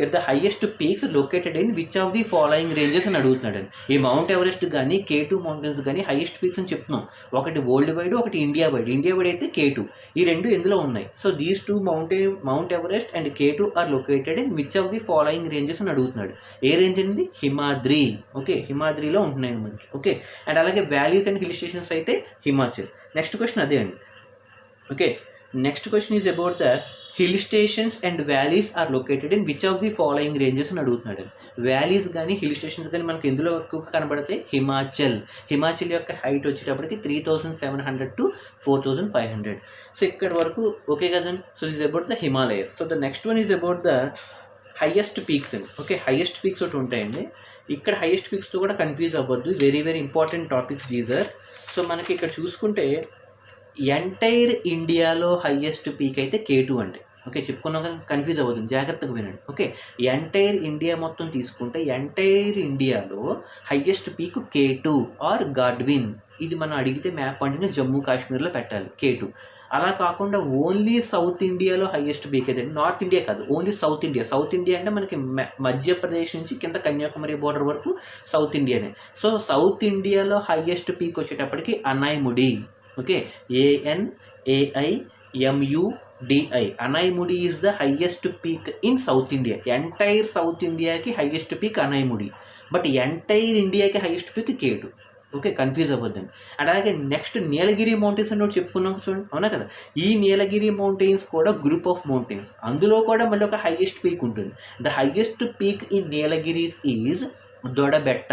are the highest peaks located in which of the following ranges అని అడుగుతున్నాడు. ఈ మౌంట్ ఎవరెస్ట్ కానీ K2 మౌంటైన్స్ కానీ highest peaks అని చెప్తున్నాం. ఒకటి world wide, ఒకటి ఇండియా వైడ్. ఇండియా వైడ్ అయితే K2. ఈ రెండు ఎందులో ఉన్నాయి? So these two mount Everest and K2 are located in which of the following ranges అని అడుగుతున్నాడు. ఏ రేంజ్ అనేది? హిమాద్రి. ఓకే, హిమాద్రిలో ఉంటున్నాయి మనకి. ఓకే, అండ్ అలాగే వ్యాలీస్ అండ్ హిల్ స్టేషన్స్ అయితే హిమాచల్. నెక్స్ట్ క్వశ్చన్ అదే అండి. Okay, next question is about the hill stations and valleys are located in which of the following ranges అని అడుగుతున్నాడు. వ్యాలీస్ కానీ హిల్ స్టేషన్స్ కానీ మనకి ఎందులో ఎక్కువగా కనబడితే హిమాచల్. హిమాచల్ యొక్క హైట్ వచ్చేటప్పటికి 3,700 to 4,500. సో ఇక్కడ వరకు ఓకే కదండి. So is about the Himalayas. So the next one is about the highest peaks అండి. ఓకే, హైయెస్ట్ పీక్స్ ఒకటి ఉంటాయండి. ఇక్కడ హైయెస్ట్ పీక్స్తో కూడా కన్ఫ్యూజ్ అవ్వద్దు. Very very important topics these are. So మనకి ఇక్కడ చూసుకుంటే ఎంటైర్ ఇండియాలో హైయెస్ట్ పీక్ అయితే K2 అండి. ఓకే, చెప్పుకున్నాక కన్ఫ్యూజ్ అవ్వదు, జాగ్రత్తగా వినండి. ఓకే, ఎంటైర్ ఇండియా మొత్తం తీసుకుంటే ఎంటైర్ ఇండియాలో highest peak K2 or Godwin. ఇది మనం అడిగితే మ్యాప్ అంటే జమ్మూ కాశ్మీర్లో పెట్టాలి K2. అలా కాకుండా ఓన్లీ సౌత్ ఇండియాలో హైయెస్ట్ పీక్ అయితే, నార్త్ ఇండియా కాదు, only south India. South India అంటే మనకి మధ్యప్రదేశ్ నుంచి కింద కన్యాకుమారి బోర్డర్ వరకు సౌత్ ఇండియానే. సో సౌత్ ఇండియాలో హైయెస్ట్ పీక్ వచ్చేటప్పటికి Anamudi. Okay, ANAIMUDI. Anamudi is the highest peak in south India. Entire south ఇండియాకి highest peak Anamudi, but entire ఇండియాకి highest peak K2. Okay, confuse అవ్వద్దండి. And అలాగే నెక్స్ట్ నీలగిరి మౌంటైన్స్ అని చెప్పుకున్నాం చూడండి, అవునా కదా. ఈ నీలగిరి మౌంటైన్స్ కూడా గ్రూప్ ఆఫ్ మౌంటైన్స్. అందులో కూడా మళ్ళీ ఒక హైయెస్ట్ పీక్ ఉంటుంది. The highest peak in Nilgiris is Doddabetta.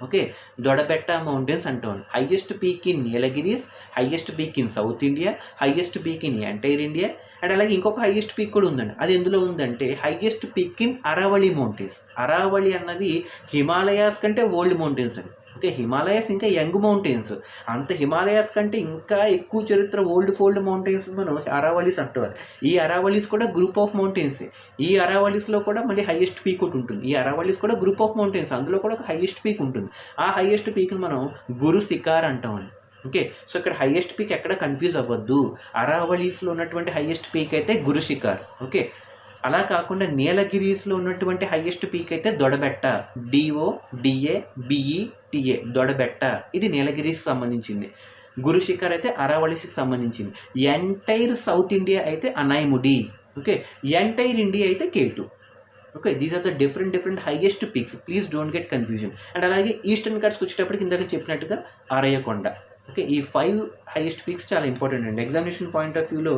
Okay, Doddabetta mountains అంటాం. Highest peak in Nilgiris, highest peak in south India, highest peak in entire India. And అలాగే ఇంకొక హైయెస్ట్ పీక్ కూడా ఉందండి. అది ఎందులో ఉందంటే highest peak in Aravalli mountains. Aravalli అన్నవి హిమాలయాస్ కంటే ఓల్డ్ మౌంటైన్స్ అండి. ఓకే, హిమాలయాస్ ఇంకా యంగ్ మౌంటైన్స్. అంత హిమాలయాస్ కంటే ఇంకా ఎక్కువ చరిత్ర ఓల్డ్ ఫోల్డ్ మౌంటైన్స్ మనం అరావళీస్ అంటారు. ఈ అరావళీస్ కూడా గ్రూప్ ఆఫ్ మౌంటైన్స్. ఈ అరావళీస్లో కూడా మళ్ళీ హైయెస్ట్ పీక్ ఒకటి ఉంటుంది. ఈ అరావళీస్ కూడా గ్రూప్ ఆఫ్ మౌంటైన్స్. అందులో కూడా ఒక హైయెస్ట్ పీక్ ఉంటుంది. ఆ హైయెస్ట్ పీక్ని మనం గురు శిఖర్ అంటామండి. ఓకే, సో ఇక్కడ హైయెస్ట్ పీక్ ఎక్కడ కన్ఫ్యూజ్ అవ్వద్దు. అరావళీస్లో ఉన్నటువంటి హైయెస్ట్ పీక్ అయితే గురు శిఖర్. ఓకే, అలా కాకుండా నీలగిరీస్లో ఉన్నటువంటి హైయెస్ట్ పీక్ అయితే దొడబెట్ట. DODABETA దొడబెట్ట. ఇది నీలగిరీస్కి సంబంధించింది. గురు శిఖర్ అయితే అరావళీస్కి సంబంధించింది. ఎంటైర్ సౌత్ ఇండియా అయితే అనాయిముడి. ఓకే, ఎంటైర్ ఇండియా అయితే K2. Okay, these are the different highest peaks. Please don't get confusion. And అలాగే ఈస్టర్న్ ఘాట్స్కి వచ్చేటప్పటికి ఇందాక చెప్పినట్టుగా అరయ్యకొండ. ఓకే, ఈ 5 హైయెస్ట్ పీక్స్ చాలా ఇంపార్టెంట్ అండి. ఎగ్జామినేషన్ పాయింట్ ఆఫ్ వ్యూలో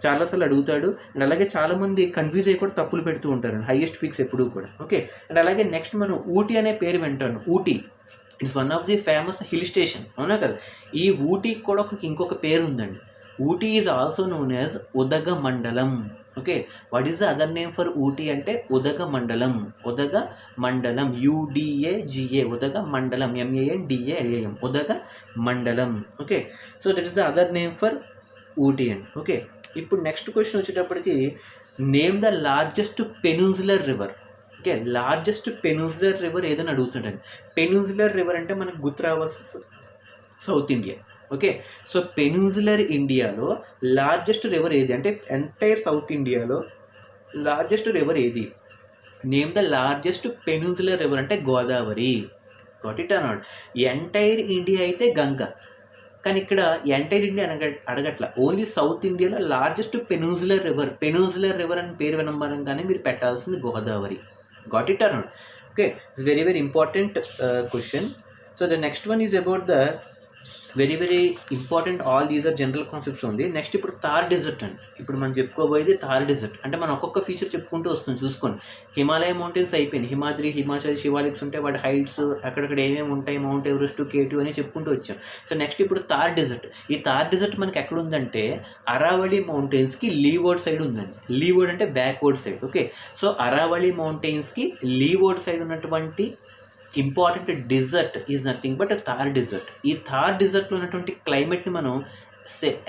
చాలాసార్లు అడుగుతాడు. అండ్ అలాగే చాలామంది కన్ఫ్యూజ్ అయ్యి కూడా తప్పులు పెడుతూ ఉంటారు హైయెస్ట్ పీక్స్ ఎప్పుడూ కూడా. ఓకే, అండ్ అలాగే నెక్స్ట్ మనం ఊటీ అనే పేరు వింటాను. Ooty it's one of the famous hill station, అవునా కదా. ఈ ఊటీకి కూడా ఇంకొక పేరు ఉందండి. Ooty is also known as Udagamandalam. Okay, what is the other name for Ooty అంటే Udagamandalam. Udagamandalam, UDAGA, Udagamandalam, MANDALAM, Udagamandalam. Okay, so that is the other name for Ooty and. Okay, ఇప్పుడు నెక్స్ట్ క్వశ్చన్ వచ్చేటప్పటికి name the largest peninsular river. Okay, largest peninsular river ఏదని అడుగుతుంటాను. Peninsular river అంటే మనకు గుర్తు రావాల్సి south India. Okay, so peninsular ఇండియాలో లార్జెస్ట్ రివర్ ఏది అంటే ఎంటైర్ సౌత్ ఇండియాలో లార్జెస్ట్ రివర్ ఏది? Name the largest peninsular river అంటే Godavari. Got it are not? Entire India అయితే గంగా, కానీ ఇక్కడ ఎంటైర్ ఇండియా అడగట్ల, ఓన్లీ సౌత్ ఇండియాలో లార్జెస్ట్ పెనిన్సులర్ రివర్ అని పేరు వినబడంగానే మీరు పెట్టాల్సింది Godavari. Got it are not? Okay, it's very very important question. So the next one is about the very very important, all these are general concepts ఉంది. Next ఇప్పుడు Thar dessert అండి. ఇప్పుడు మనం చెప్పుకోబోయేది థార్ డెజర్ట్. అంటే మనం ఒక్కొక్క ఫీచర్ చెప్పుకుంటూ వస్తుంది. చూసుకోండి, హిమాలయ మౌంటైన్స్ అయిపోయింది, హిమాద్రి, హిమాచల్, శివాలిక్స్ ఉంటాయి, వాటి హైట్స్ అక్కడక్కడ ఏమేమి ఉంటాయి, మౌంట్ ఎవరెస్ట్, K2 అని చెప్పుకుంటూ వచ్చాం. సో నెక్స్ట్ ఇప్పుడు థార్ డెజర్ట్. ఈ థార్ డెజర్ట్ మనకి ఎక్కడ ఉందంటే అరావళి మౌంటైన్స్కి లీవర్డ్ సైడ్ ఉందండి. లీవర్డ్ అంటే backward side. Okay, so Aravalli మౌంటైన్స్కి లీవర్డ్ సైడ్ ఉన్నటువంటి important desert is nothing but Thar desert. ఈ థార్ డిజర్ట్లో ఉన్నటువంటి క్లైమేట్ని మనం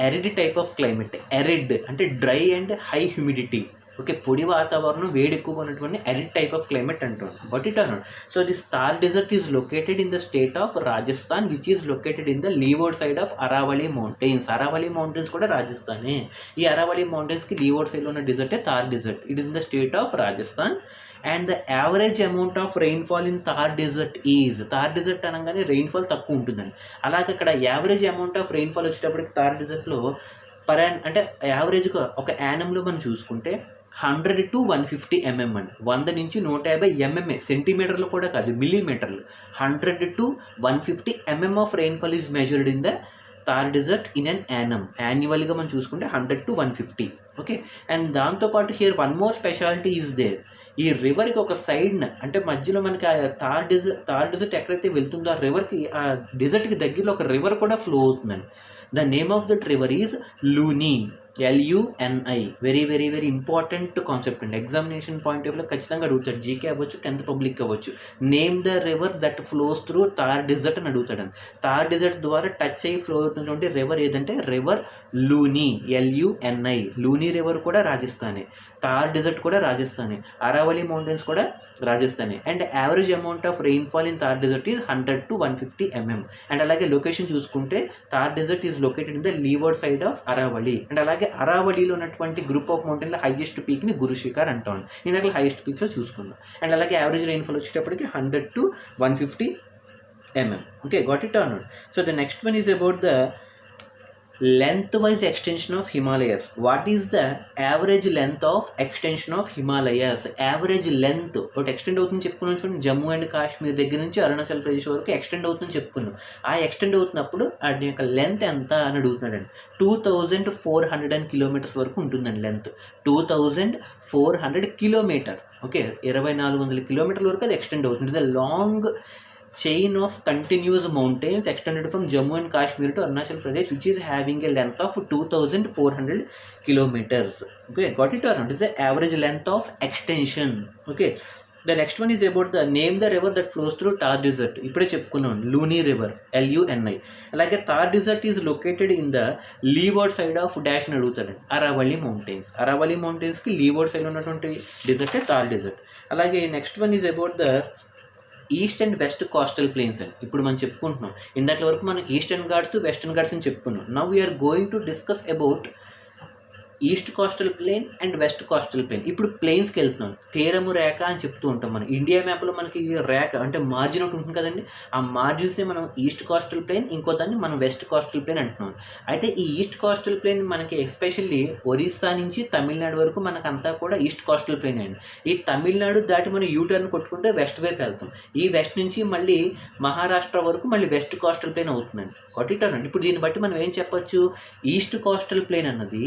arid type of climate. Arid అంటే dry and high humidity. Okay, పొడి వాతావరణం, వేడి ఎక్కువగా ఉన్నటువంటి ఎరిడ్ టైప్ ఆఫ్ క్లైమేట్ అంటాం. బట్ ఇట్ అన్నాడు. So this Thar desert is located in the state of Rajasthan, which is located in the leeward side of Aravalli mountains. Aravalli mountains కూడా రాజస్థానే. ఈ అరావళి మౌంటైన్స్కి లీవర్డ్ సైడ్లో ఉన్న డిజర్టే Thar desert. It is in the state of Rajasthan. And the average amount of rainfall in Thar desert is, Thar desert అనగానే రెయిన్ఫాల్ తక్కువ ఉంటుందండి. అలాగే అక్కడ యావరేజ్ అమౌంట్ ఆఫ్ రెయిన్ఫాల్ వచ్చేటప్పటికి థార్ డెజర్ట్లో అంటే యావరేజ్గా ఒక యానంలో మనం చూసుకుంటే 100 to 150 mm అండి. 100 నుంచి 150 mm, సెంటీమీటర్లు కూడా కాదు, మిల్లీమీటర్లు. 100 to 150 mm of rainfall is measured in the Thar desert in an annum. యాన్యువల్గా మనం చూసుకుంటే 100 to 150. ఓకే, అండ్ దాంతోపాటు here one more speciality is there. ఈ రివర్కి ఒక సైడ్న అంటే మధ్యలో మనకి ఆ థార్ డెజర్ట్ ఎక్కడైతే వెళ్తుందో ఆ రివర్కి, ఆ డెజర్ట్కి దగ్గరలో ఒక రివర్ కూడా ఫ్లో అవుతుందండి. The name of that river is Luni, LUNI. Very very very important concept అండి. ఎగ్జామినేషన్ పాయింట్ ఆఫ్ వ్యూలో ఖచ్చితంగా అడుగుతాడు, జీకే అవ్వచ్చు, 10th పబ్లిక్ అవ్వచ్చు. Name the river that flows through Thar desert అని అడుగుతాడు. థార్ డెజర్ట్ ద్వారా టచ్ అయ్యి ఫ్లో అవుతున్నటువంటి రివర్ ఏదంటే river Luni, LUNI. Luni river కూడా రాజస్థానే, థార్ డెజర్ట్ కూడా రాజస్థానే, అరావళి మౌంటైన్స్ కూడా రాజస్థానే. And average amount of rainfall in Thar desert is 100 to 150 mm. And అలాగే లొకేషన్ చూసుకుంటే Thar desert is located in the leeward side of Aravalli. And అలాగే అరావళిలో ఉన్నటువంటి గ్రూప్ ఆఫ్ మౌంటైన్లో హైయెస్ట్ పీక్ని గురు శిఖర్ అంటాం. ఇందాక హైయెస్ట్ పీక్లో చూసుకున్నాం. అండ్ అలాగే యావరేజ్ రెయిన్ఫాల్ వచ్చేటప్పటికి 100 to 150 mm. Okay, got it are not? So the next one is about the lengthwise extension of Himalayas. What is the average length of extension of Himalayas? Average length ఒకటి extend అవుతుందని చెప్పుకున్నాం చూడండి, Jammu and Kashmir దగ్గర నుంచి అరుణాచల్ ప్రదేశ్ వరకు extend అవుతుందని చెప్పుకున్నాం. ఆ ఎక్స్టెండ్ అవుతున్నప్పుడు వాటి యొక్క లెంత్ ఎంత అని అడుగుతున్నాడండి. 2400 kilometers వరకు ఉంటుందండి లెంత్. 2400 kilometer. ఓకే, 2400 kilometer వరకు అది ఎక్స్టెండ్ అవుతుంది. It's a long chain of continuous mountains extended from Jammu and Kashmir to Arunachal Pradesh, which is having a length of 2400 kilometers. Okay, got it or not? It is the average length of extension. Okay, the next one is about the name the river that flows through Thar Desert. ఇప్పుడే చెప్పుకున్నాం, Luni river, LUNI. అలాగే Thar desert is located in the leeward side of dash అని అడుగుతాడు, Aravalli mountains. Aravalli మౌంటైన్స్కి leeward side ఉన్నటువంటి డెజర్టే Thar desert. అలాగే next one is about the east and west coastal plains అండి. ఇప్పుడు మనం చెప్పుకుంటున్నాం, ఇందాక వరకు మనం ఈస్టర్న్ ఘాట్స్, వెస్టర్న్ ఘాట్స్ అని చెప్పుకున్నాం. Now we are going to discuss about east coastal plain and west coastal plain. ఇప్పుడు ప్లేన్స్కి వెళ్తున్నాం, తీరము రేఖ అని చెప్తూ ఉంటాం. మనం ఇండియా మ్యాప్లో మనకి రేఖ అంటే మార్జిన్ ఒకటి ఉంటుంది కదండి, ఆ మార్జిన్సే మనం ఈస్ట్ కోస్టల్ ప్లేన్, ఇంకో దాన్ని మనం వెస్ట్ కోస్టల్ ప్లేన్ అంటున్నాం. అయితే ఈ ఈస్ట్ కోస్టల్ ప్లేన్ మనకి ఎస్పెషల్లీ ఒరిస్సా నుంచి తమిళనాడు వరకు మనకంతా కూడా ఈస్ట్ కోస్టల్ ప్లేన్ అండి. ఈ తమిళనాడు దాటి మనం యూటర్న్ కొట్టుకుంటే వెస్ట్ వైపు వెళ్తాం. ఈ వెస్ట్ నుంచి మళ్ళీ మహారాష్ట్ర వరకు మళ్ళీ వెస్ట్ కోస్టల్ ప్లేన్ అవుతుందండి. కొట్టిటానండి. ఇప్పుడు దీన్ని బట్టి మనం ఏం చెప్పొచ్చు, ఈస్ట్ కోస్టల్ ప్లేన్ అన్నది,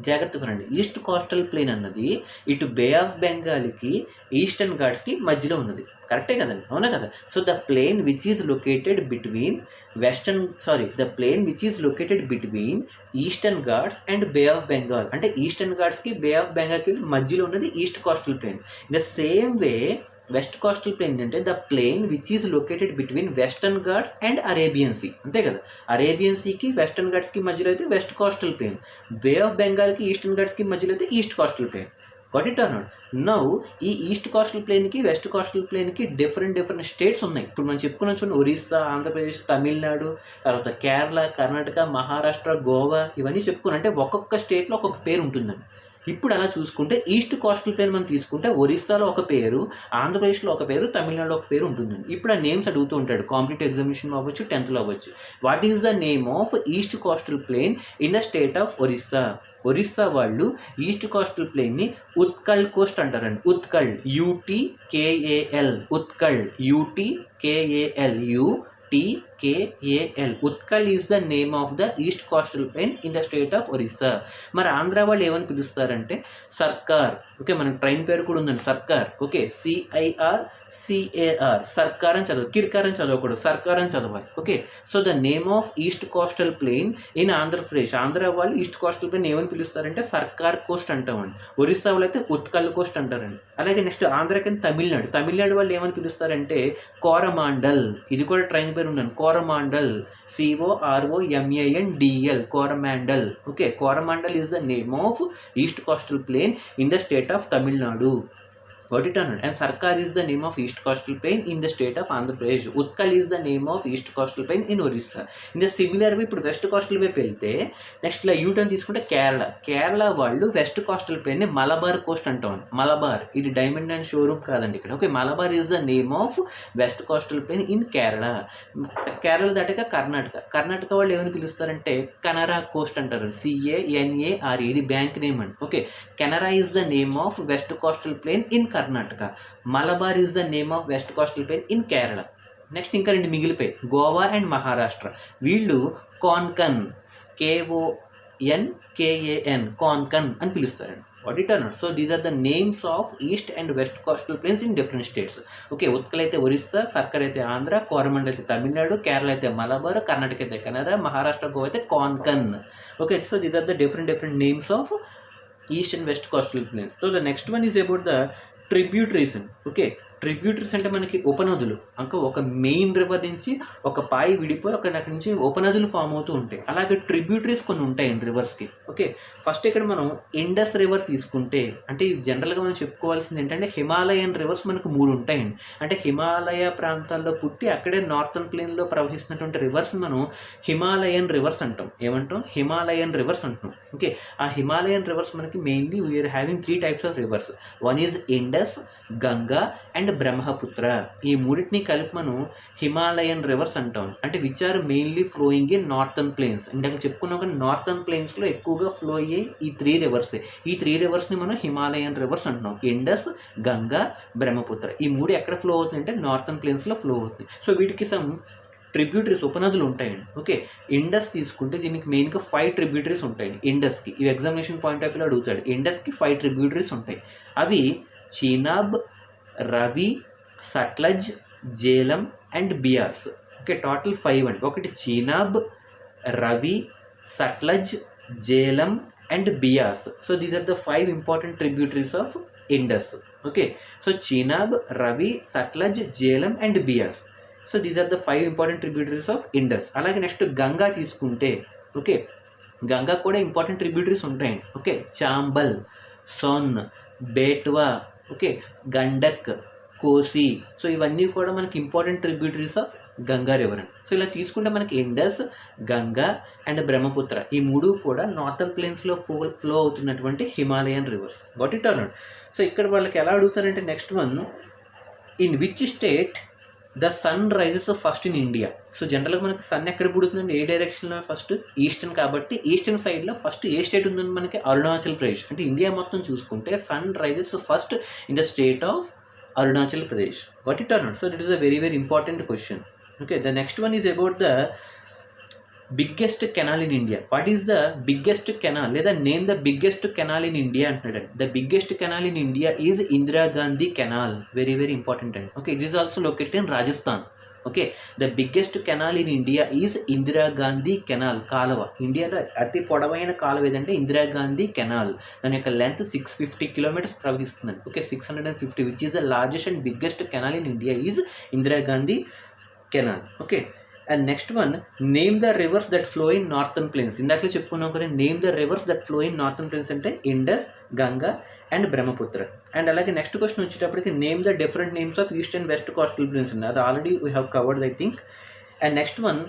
జాగ్రత్తగా రండి, ఈస్ట్ కోస్టల్ ప్లేన్ అన్నది ఇటు బే ఆఫ్ బెంగాల్కి, ఈస్టర్న్ ఘాట్స్కి మధ్యలో ఉన్నది. కరెక్టే కదండి, అవునా కదా. So the plain which is located between eastern Ghats and Bay of Bengal. అంటే ఈస్టర్న్ ఘాట్స్కి బే ఆఫ్ బెంగాల్కి మధ్యలో ఉన్నది east coastal plain. The same way west coastal plain అంటే the plain which is located between western Ghats and Arabian Sea. అంతే కదా, Arabian సీకి western ఘాట్స్కి మధ్యలో అయితే west coastal plain, Bay of బెంగాల్కి ఈస్టర్న్ ఘాట్స్కి మధ్యలో అయితే east coastal plain. Got it are not? Now ఈ ఈస్ట్ కోస్టల్ ప్లేన్కి వెస్ట్ కోస్టల్ ప్లేన్కి డిఫరెంట్ స్టేట్స్ ఉన్నాయి. ఇప్పుడు మనం చెప్పుకున్న చూడండి, ఒరిస్సా, ఆంధ్రప్రదేశ్, తమిళనాడు, తర్వాత కేరళ, కర్ణాటక, మహారాష్ట్ర, గోవా, ఇవన్నీ చెప్పుకున్నాం. అంటే ఒక్కొక్క స్టేట్లో ఒక్కొక్క పేరు ఉంటుందండి. ఇప్పుడు అలా చూసుకుంటే ఈస్ట్ కోస్టల్ ప్లేన్ మనం తీసుకుంటే ఒరిస్సాలో ఒక పేరు, ఆంధ్రప్రదేశ్లో ఒక పేరు, తమిళనాడులో ఒక పేరు ఉంటుందండి. ఇప్పుడు ఆ నేమ్స్ అడుగుతూ ఉంటాడు కాంపిటేటివ్ ఎగ్జామినేషన్ అవ్వచ్చు, 10th అవ్వచ్చు. What is the name of east coastal plain in the state of Orissa? Orissa వాళ్ళు ఈస్ట్ కోస్టల్ ప్లేన్ని ఉత్కల్ కోస్ట్ అంటారండి. Utkal, UTKAL, Utkal, UTKAL, Utkal is the name of the east coastal plain in the state of Orissa. మరి ఆంధ్ర వాళ్ళు ఏమని పిలుస్తారంటే సర్కార్. Okay, మన train పేరు కూడా ఉందండి, సర్కార్. ఓకే, CIRCAR, సర్కార్ అని చదవాలి, కిర్కార్ అని చదవకూడదు, సర్కార్ అని చదవాలి. Okay, so the name of east coastal plain in Andhra Pradesh, Andhra వాళ్ళు ఈస్ట్ కోస్టల్ ప్లేన్ ఏమని పిలుస్తారంటే సర్కార్ కోస్ట్ అంటామండి. ఒరిస్సా వాళ్ళు అయితే ఉత్కల్ కోస్ట్ అంటారండి. అలాగే నెక్స్ట్ ఆంధ్రకి తమిళనాడు వాళ్ళు ఏమని పిలుస్తారంటే కోరమాండల్. ఇది కూడా ట్రైన్ పేరు ఉందండి, Coromandel, COROMANDL, Coromandel. Okay, Coromandel is the name of east coastal plain in the state of Tamil Nadu. Got it or not? And Sarkar is the name of East Coastal Plain in the state of Andhra Pradesh. Utkal is the name of East Coastal Plain in Orissa. In the similar way, ఇప్పుడు west coastal వైపు వెళ్తే next ఇలా U turn తీసుకుంటే కేరళ వాళ్ళు west coastal ప్లేన్ని Malabar coast అంటాం. మలబార్, ఇది diamond and showroom కాదండి ఇక్కడ. Okay, Malabar is the name of west coastal plain in Kerala దాటాక కర్ణాటక వాళ్ళు ఏమని పిలుస్తారంటే కెనరా కోస్ట్ అంటారు, CANARE, ఇది బ్యాంక్ నేమ్ అండి. Okay, Canara is the name of west coastal plain in Karnataka. Malabar is the name of west coastal plain in Kerala. Next ఇంకా 2 మిగిలిపోయి, Goa and Maharashtra. వీళ్ళు కాన్కన్, KONKAN, Konkan అని పిలుస్తారండి. What it are not? So these are the names of east and west coastal plains in different states. Okay, Utkal అయితే ఒరిస్సా, సర్కార్ అయితే ఆంధ్ర, కోరమండల్ అయితే తమిళనాడు, కేరళ అయితే మలబార్, కర్ణాటక అయితే కెనరా, మహారాష్ట్ర, గోవా అయితే Konkan. Okay, so these are the different names of east and west coastal plains. So the next one is about the tributaries. Okay, tributaries అంటే మనకి ఉపనదులు. ఇంకా ఒక మెయిన్ రివర్ నుంచి ఒక పాయి విడిపోయి అక్కడి నుంచి ఉపనదులు ఫామ్ అవుతూ ఉంటాయి. అలాగే ట్రిబ్యూటరీస్ కొన్ని ఉంటాయండి రివర్స్కి. ఓకే, ఫస్ట్ ఇక్కడ మనం ఇండస్ రివర్ తీసుకుంటే, అంటే జనరల్గా మనం చెప్పుకోవాల్సింది ఏంటంటే హిమాలయన్ రివర్స్ మనకు 3 ఉంటాయండి. అంటే హిమాలయ ప్రాంతాల్లో పుట్టి అక్కడే నార్థన్ ప్లేన్లో ప్రవహిస్తున్నటువంటి రివర్స్ మనం హిమాలయన్ రివర్స్ అంటాం. ఏమంటాం? హిమాలయన్ రివర్స్ అంటున్నాం. ఓకే, ఆ హిమాలయన్ రివర్స్ మనకి mainly we are having 3 types of rivers. One is Indus, Ganga and Brahmaputra. ఈ 3టిని కలిపి మనం హిమాలయన్ రివర్స్ అంటాం. అంటే which are mainly flowing in northern plains. ఇందాక చెప్పుకున్నాక నార్థన్ ప్లేన్స్లో ఎక్కువగా ఫ్లో అయ్యే ఈ 3 రివర్స్. ఈ 3 రివర్స్ని మనం హిమాలయన్ రివర్స్ అంటున్నాం. ఇండస్, గంగా, బ్రహ్మపుత్ర. ఈ 3 ఎక్కడ ఫ్లో అవుతుంది అంటే నార్థన్ ప్లేన్స్లో ఫ్లో అవుతుంది. సో వీటికి సమ్ ట్రిబ్యూటరీస్, ఉపనదులు ఉంటాయండి. ఓకే, ఇండస్ తీసుకుంటే దీనికి మెయిన్గా 5 ట్రిబ్యూటరీస్ ఉంటాయండి. ఇండస్కి ఇవి ఎగ్జామినేషన్ పాయింట్ ఆఫ్ వ్యూలో అడుగుతాడు. ఇండస్కి 5 ట్రిబ్యూటరీస్ ఉంటాయి. అవి Chenab, Ravi, Sutlej, Jhelum and Beas. Okay, total 5 అండి. ఒకటి Chenab, Ravi, Sutlej, Jhelum and Beas. So these are the 5 important tributaries of Indus. Okay, so Chenab, Ravi, Sutlej, Jhelum and Beas. So these are the 5 important tributaries of Indus. అలాగే నెక్స్ట్ గంగా తీసుకుంటే, ఓకే, గంగా కూడా ఇంపార్టెంట్ ట్రిబ్యూటరీస్ ఉంటాయండి. Okay, Chambal, Son, Betwa, okay, Gandak, Kosi. సో ఇవన్నీ కూడా మనకి important tributaries of Ganga river అండి. సో ఇలా తీసుకుంటే మనకి ఇండస్, గంగా అండ్ బ్రహ్మపుత్ర ఈ 3 కూడా నార్థన్ ప్లేన్స్లో ఫ్లో అవుతున్నటువంటి Himalayan rivers. Got it are not? So ఇక్కడ వాళ్ళకి ఎలా అడుగుతారంటే next one, in which state the sun rises first in India. So జనరల్గా మనకి సన్ ఎక్కడ పుడుతుందండి? ఏ డైరెక్షన్లో? First eastern. కాబట్టి ఈస్టర్న్ సైడ్లో ఫస్ట్ ఏ స్టేట్ ఉందండి మనకి? అరుణాచల్ ప్రదేశ్. అంటే ఇండియా మొత్తం చూసుకుంటే sun rises first in the state of Arunachal Pradesh. What it are not? So this is a very important question. Okay, the next one is about the biggest canal in India. What is the biggest canal, లేదా name the biggest canal in India అంటున్నాడు. The biggest canal in India is Indira Gandhi canal. Very very important అండి. Okay, it is also located in Rajasthan. Okay, the biggest canal in India is Indira Gandhi canal. కాలువ, ఇండియాలో అతి పొడవైన కాలువ ఏదంటే Indira Gandhi canal. దాని యొక్క లెంత్ 650 కిలోమీటర్స్ ప్రవహిస్తుందండి. Okay, 650, which is the largest and biggest canal in India is Indira Gandhi canal. Okay, and next one, name the rivers that flow in northern plains. ఇందాకలో చెప్పుకున్నాం కదా, name the rivers that flow in northern plains అంటే Indus, Ganga and Brahmaputra. And అలాగే next question వచ్చేటప్పటికి name the different names of east and west coastal plains ఉంది. అది already we have covered I think. And next one,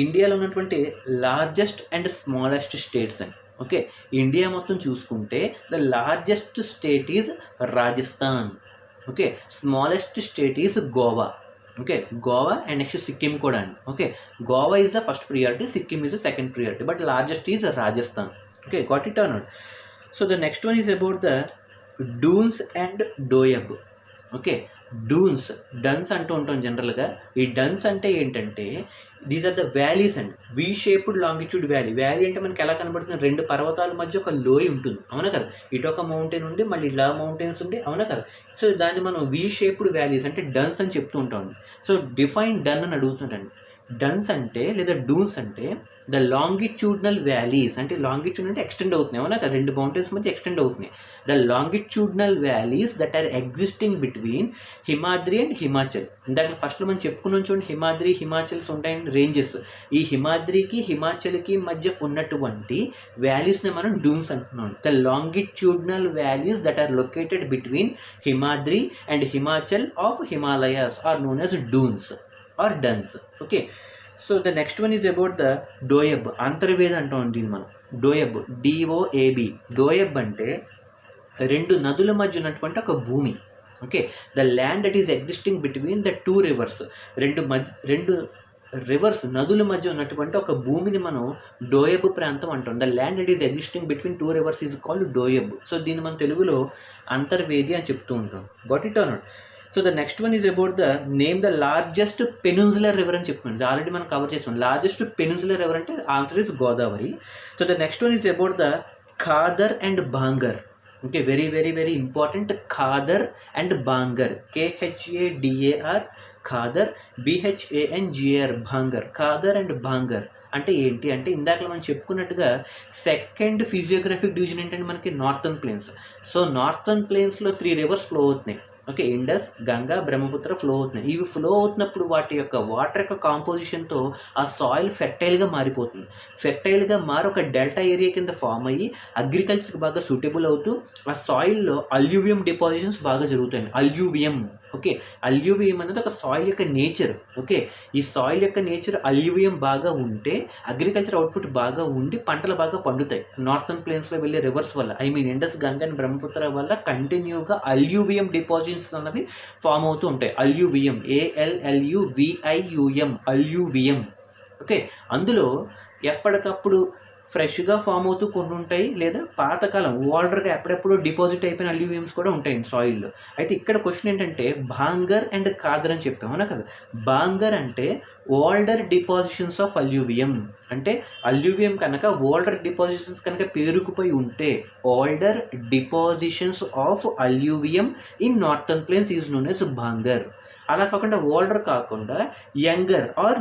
ఇండియాలో ఉన్నటువంటి largest and smallest states అండి. Okay, India మొత్తం చూసుకుంటే the largest state is Rajasthan. Okay, smallest state is Goa. Okay, Goa and next Sikkim కూడా అండి. Okay, Goa is the first priority, Sikkim is the second priority, but largest is Rajasthan. Okay, got it are not? So the next one is about the doons and doab. Okay, doons, duns అంటూ ఉంటాం జనరల్గా. ఈ డన్స్ అంటే ఏంటంటే these are the valleys and V shaped longitude valley. Valley అంటే మనకి ఎలా కనబడుతుంది, రెండు పర్వతాల మధ్య ఒక లోయ ఉంటుంది, అవునా కదా. ఇటు ఒక మౌంటైన్ ఉండి మళ్ళీ ఇలా మౌంటైన్స్ ఉండి, అవునా కదా. సో దాన్ని మనం వీ షేప్డ్ వ్యాలీస్ అంటే డన్స్ అని చెప్తూ ఉంటాం. సో డిఫైన్ డన్ అని అడుగుతుంటండి. డన్స్ అంటే లేదా డూన్స్ అంటే ద లాంగిట్యూడ్నల్ వ్యాలీస్, అంటే లాంగిట్యూడ్ అంటే ఎక్స్టెండ్ అవుతున్నాయి, అవునా కదా, రెండు మౌంటైన్స్ మధ్య ఎక్స్టెండ్ అవుతున్నాయి. The longitudinal valleys that are existing between Himadri and Himachal. ఇందాక ఫస్ట్లో మనం చెప్పుకున్నాం చూడండి, హిమాద్రి హిమాచల్స్ ఉంటాయని రేంజెస్. ఈ హిమాద్రికి హిమాచల్కి మధ్య ఉన్నటువంటి వ్యాలీస్ని మనం డూన్స్ అంటున్నాం. The longitudinal valleys that are located between Himadri and Himachal of Himalayas are known as doons or duns. Okay, so the next one is about the doab. అంతర్వేద అంటాం దీన్ని మనం. డోయబ్, DOAB. డోయబ్ అంటే రెండు నదుల మధ్య ఉన్నటువంటి ఒక భూమి. Okay, the land that is existing between the two rivers. రెండు రివర్స్ నదుల మధ్య ఉన్నటువంటి ఒక భూమిని మనం డోయబ్ ప్రాంతం అంటాం. The land that is existing between two rivers is called doab. So దీన్ని మనం తెలుగులో అంతర్వేది అని చెప్తూ ఉంటాం. Got it are not? So the next one is about the name the largest peninsular river అని చెప్పుకున్నాం. ఆల్రెడీ మనం కవర్ చేస్తాం. లార్జెస్ట్ పెనిన్సులర్ రివర్ అంటే answer is Godavari. So the next one is about the Khadar and Bangar. Okay, very very very important. Khadar and Bangar, KHADAR, Khadar, BHANGAR, Bangar. Khadar and Bangar అంటే ఏంటి అంటే ఇందాక మనం చెప్పుకున్నట్టుగా సెకండ్ ఫిజియోగ్రఫిక్ డివిజన్ ఏంటంటే మనకి నార్థన్ ప్లేన్స్. సో నార్థన్ ప్లేన్స్లో 3 రివర్స్ ఫ్లో అవుతున్నాయి. ఓకే, ఇండస్, గంగా, బ్రహ్మపుత్ర ఫ్లో అవుతున్నాయి. ఇవి ఫ్లో అవుతున్నప్పుడు వాటి యొక్క వాటర్ యొక్క కాంపోజిషన్తో ఆ సాయిల్ ఫెర్టైల్గా మారిపోతుంది. ఫెర్టైల్గా మారి ఒక డెల్టా ఏరియా కింద ఫామ్ అయ్యి అగ్రికల్చర్కి బాగా సూటబుల్ అవుతూ ఆ సాయిల్లో అల్యూవియం డిపాజిషన్స్ బాగా జరుగుతాయి. అల్యూవియం, ఓకే, అల్యూవియం అనేది ఒక సాయిల్ యొక్క నేచర్. ఓకే, ఈ సాయిల్ యొక్క నేచర్ అల్యూవియం బాగా ఉంటే అగ్రికల్చర్ అవుట్పుట్ బాగా ఉండి పంటలు బాగా పండుతాయి. నార్థన్ ప్లేన్స్లో వెళ్ళే రివర్స్ వల్ల, I mean Indus, Ganga and Brahmaputra వల్ల కంటిన్యూగా అల్యూవియం డిపాజిట్స్ అన్నవి ఫామ్ అవుతూ ఉంటాయి. Alluvium, ALLUVIUM, alluvium. ఓకే, అందులో ఎప్పటికప్పుడు ఫ్రెష్గా ఫామ్ అవుతూ కొన్ని ఉంటాయి, లేదా పాతకాలం ఓల్డర్గా ఎప్పుడెప్పుడు డిపాజిట్ అయిపోయిన అల్యూవియమ్స్ కూడా ఉంటాయండి సాయిల్లో. అయితే ఇక్కడ క్వశ్చన్ ఏంటంటే బాంగర్ అండ్ ఖాదర్ అని చెప్పామన్నా కదా. బాంగర్ అంటే ఓల్డర్ డిపాజిషన్స్ ఆఫ్ అల్యూవియం. అంటే అల్యూవియం కనుక ఓల్డర్ డిపాజిషన్స్ కనుక పేరుకుపోయి ఉంటే older depositions of alluvium in northern plains is known as bangar. అలా కాకుండా ఓల్డర్ కాకుండా younger or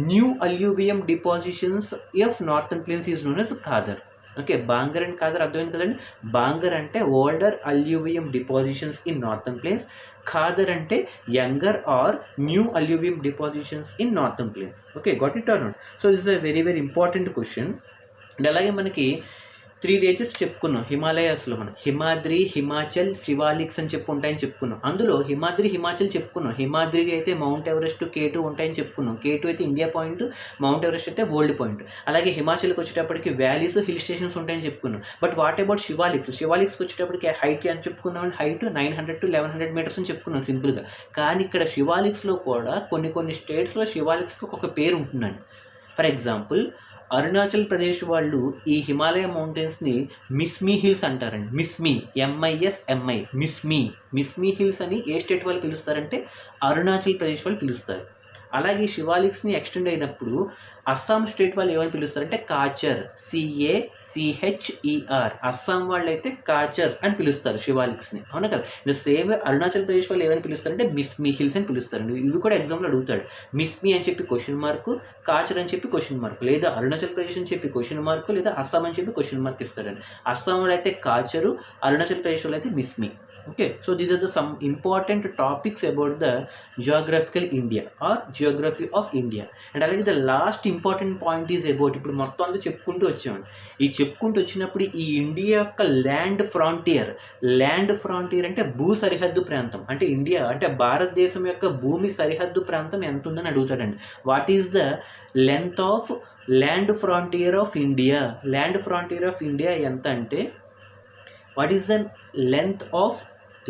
new alluvium depositions of northern plains is known as khadar. Okay, bangar and khadar అర్థమైంది కదండి. బాంగర్ అంటే older alluvium depositions in northern plains, khadar అంటే younger or new alluvium depositions in northern plains. Okay, got it are not? So this is a very very important question. And అలాగే మనకి 3 ranges చెప్పుకున్నాం హిమాలయాస్లో. మనం హిమాద్రి, హిమాచల్, శివాలిక్స్ అని ఉంటాయని చెప్పుకున్నాం. అందులో హిమాద్రి, హిమాచల్ చెప్పుకున్నాం. హిమాద్రి అయితే మౌంట్ ఎవరెస్ట్, K2 ఉంటాయని చెప్పుకున్నాం. K2 అయితే ఇండియా పాయింట్, మౌంట్ ఎవరెస్ట్ అయితే వరల్డ్ పాయింట్. అలాగే హిమాచల్కి వచ్చేటప్పటికి వ్యాలీస్, హిల్ స్టేషన్స్ ఉంటాయని చెప్పుకున్నాం. But what about Shivaliks? శివాలిక్స్కి వచ్చేటప్పటికి హైట్ అని చెప్పుకున్నాం. హైట్ 900 to 1100 మీటర్స్ అని చెప్పుకున్నాం సింపుల్గా. కానీ ఇక్కడ శివాలిక్స్లో కూడా కొన్ని స్టేట్స్లో శివాలిక్స్కి ఒక పేరు ఉంటుందండి. ఫర్ ఎగ్జాంపుల్ అరుణాచల్ ప్రదేశ్ వాళ్ళు ఈ హిమాలయ మౌంటైన్స్ని మిస్మీ హిల్స్ అంటారండి. మిస్మీ, MISMI, మిస్మీ హిల్స్ అని ఏ స్టేట్ వాళ్ళు పిలుస్తారంటే అరుణాచల్ ప్రదేశ్ వాళ్ళు పిలుస్తారు. అలాగే శివాలిక్స్ని ఎక్స్టెండ్ అయినప్పుడు అస్సాం స్టేట్ వాళ్ళు ఏమని పిలుస్తారంటే కాచర్, CACHER. అస్సాం వాళ్ళు అయితే కాచర్ అని పిలుస్తారు శివాలిక్స్ని, అవునా కదా. ద సేమ్ అరుణాచల్ ప్రదేశ్ వాళ్ళు ఏమని పిలుస్తారంటే మిస్మి హిల్స్ అని పిలుస్తారండి. ఇవి కూడా ఎగ్జామ్లో అడుగుతాడు. మిస్మి అని చెప్పి క్వశ్చన్ మార్కు, కాచర్ అని చెప్పి క్వశ్చన్ మార్క్, లేదా అరుణాచల్ ప్రదేశ్ అని చెప్పి క్వశ్చన్ మార్కు, లేదా అస్సాం అని చెప్పి క్వశ్చన్ మార్క్ ఇస్తాడండి. అస్సాం వాళ్ళు అయితే కాచరు, అరుణాచల్ ప్రదేశ్ వాళ్ళు అయితే మిస్మి. Okay, so these are the some important topics about the geographical India or geography of India. And అలాగే the last important point is about, ఇప్పుడు మొత్తం అంతా చెప్పుకుంటూ వచ్చామండి. ఈ చెప్పుకుంటూ వచ్చినప్పుడు ఈ ఇండియా యొక్క ల్యాండ్ ఫ్రాంటియర్ అంటే భూ సరిహద్దు ప్రాంతం, అంటే ఇండియా అంటే భారతదేశం యొక్క భూమి సరిహద్దు ప్రాంతం ఎంత ఉందని అడుగుతాడండి. What is the length of land frontier of India? Land frontier of India ఎంత అంటే, what is the length of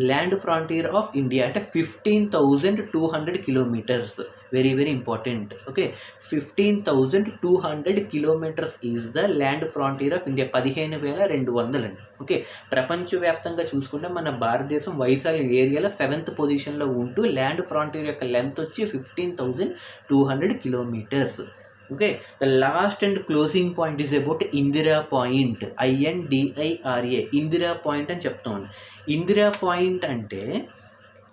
land frontier of India అంటే 15,200 kilometres. Very very important. Okay, 15,200 kilometres is the land frontier of India. 15,200 అండి. Okay, ప్రపంచవ్యాప్తంగా చూసుకుంటే మన భారతదేశం వైశాల్య ఏరియాలో 7th పొజిషన్లో ఉంటూ ల్యాండ్ ఫ్రాంటియర్ యొక్క లెంత్ వచ్చి 15,200 kilometres. Okay, the last and closing point is about Indira point, INDIRA, Indira point అని చెప్తాను. ఇందిరా పాయింట్ అంటే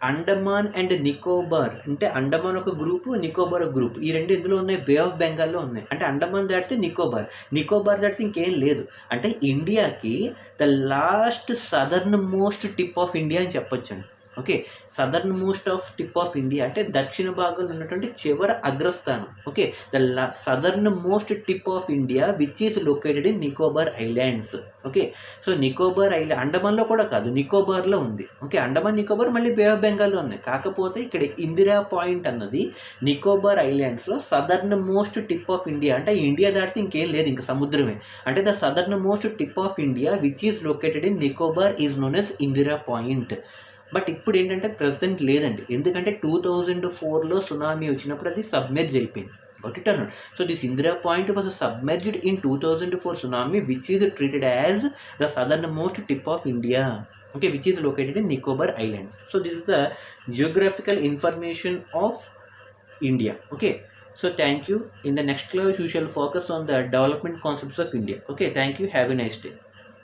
అండమాన్ అండ్ నికోబార్, అంటే అండమాన్ ఒక గ్రూపు, నికోబార్ ఒక గ్రూప్. ఈ రెండు ఎందులో ఉన్నాయి? బే ఆఫ్ బెంగాల్లో ఉన్నాయి. అంటే అండమాన్ దాటితే నికోబార్ దాటితే ఇంకేం లేదు. అంటే ఇండియాకి the last southern most tip of India అని చెప్పొచ్చండి. Okay, southern most of tip of India అంటే దక్షిణ భాగంలో ఉన్నటువంటి చివరి అగ్రస్థానం. Okay, the southern most tip of India which is located in Nicobar islands. Okay, so Nicobar island అండమాన్లో కూడా కాదు, నికోబార్లో ఉంది. ఓకే, అండమాన్ నికోబార్ మళ్ళీ బే ఆఫ్ బెంగాల్లో ఉన్నాయి. కాకపోతే ఇక్కడ ఇందిరా పాయింట్ అన్నది నికోబార్ ఐలాండ్స్లో southern most tip of India, అంటే ఇండియా దాటితే ఇంకేం లేదు, ఇంకా సముద్రమే. అంటే the southern most tip of India which is located in Nicobar is known as Indira point. But ఇప్పుడు ఏంటంటే ప్రెసెంట్ లేదండి, ఎందుకంటే 2004లో సునామీ వచ్చినప్పుడు అది సబ్మెర్జ్ అయిపోయింది. Got it or not? So this Indira Point was submerged in 2004 tsunami, which is treated as the southernmost tip of India. Okay, which is located in Nicobar Islands. So this is the geographical information of India. Okay, so thank you. In the next class, you shall focus on the development concepts of India. Okay, thank you. Have a nice day.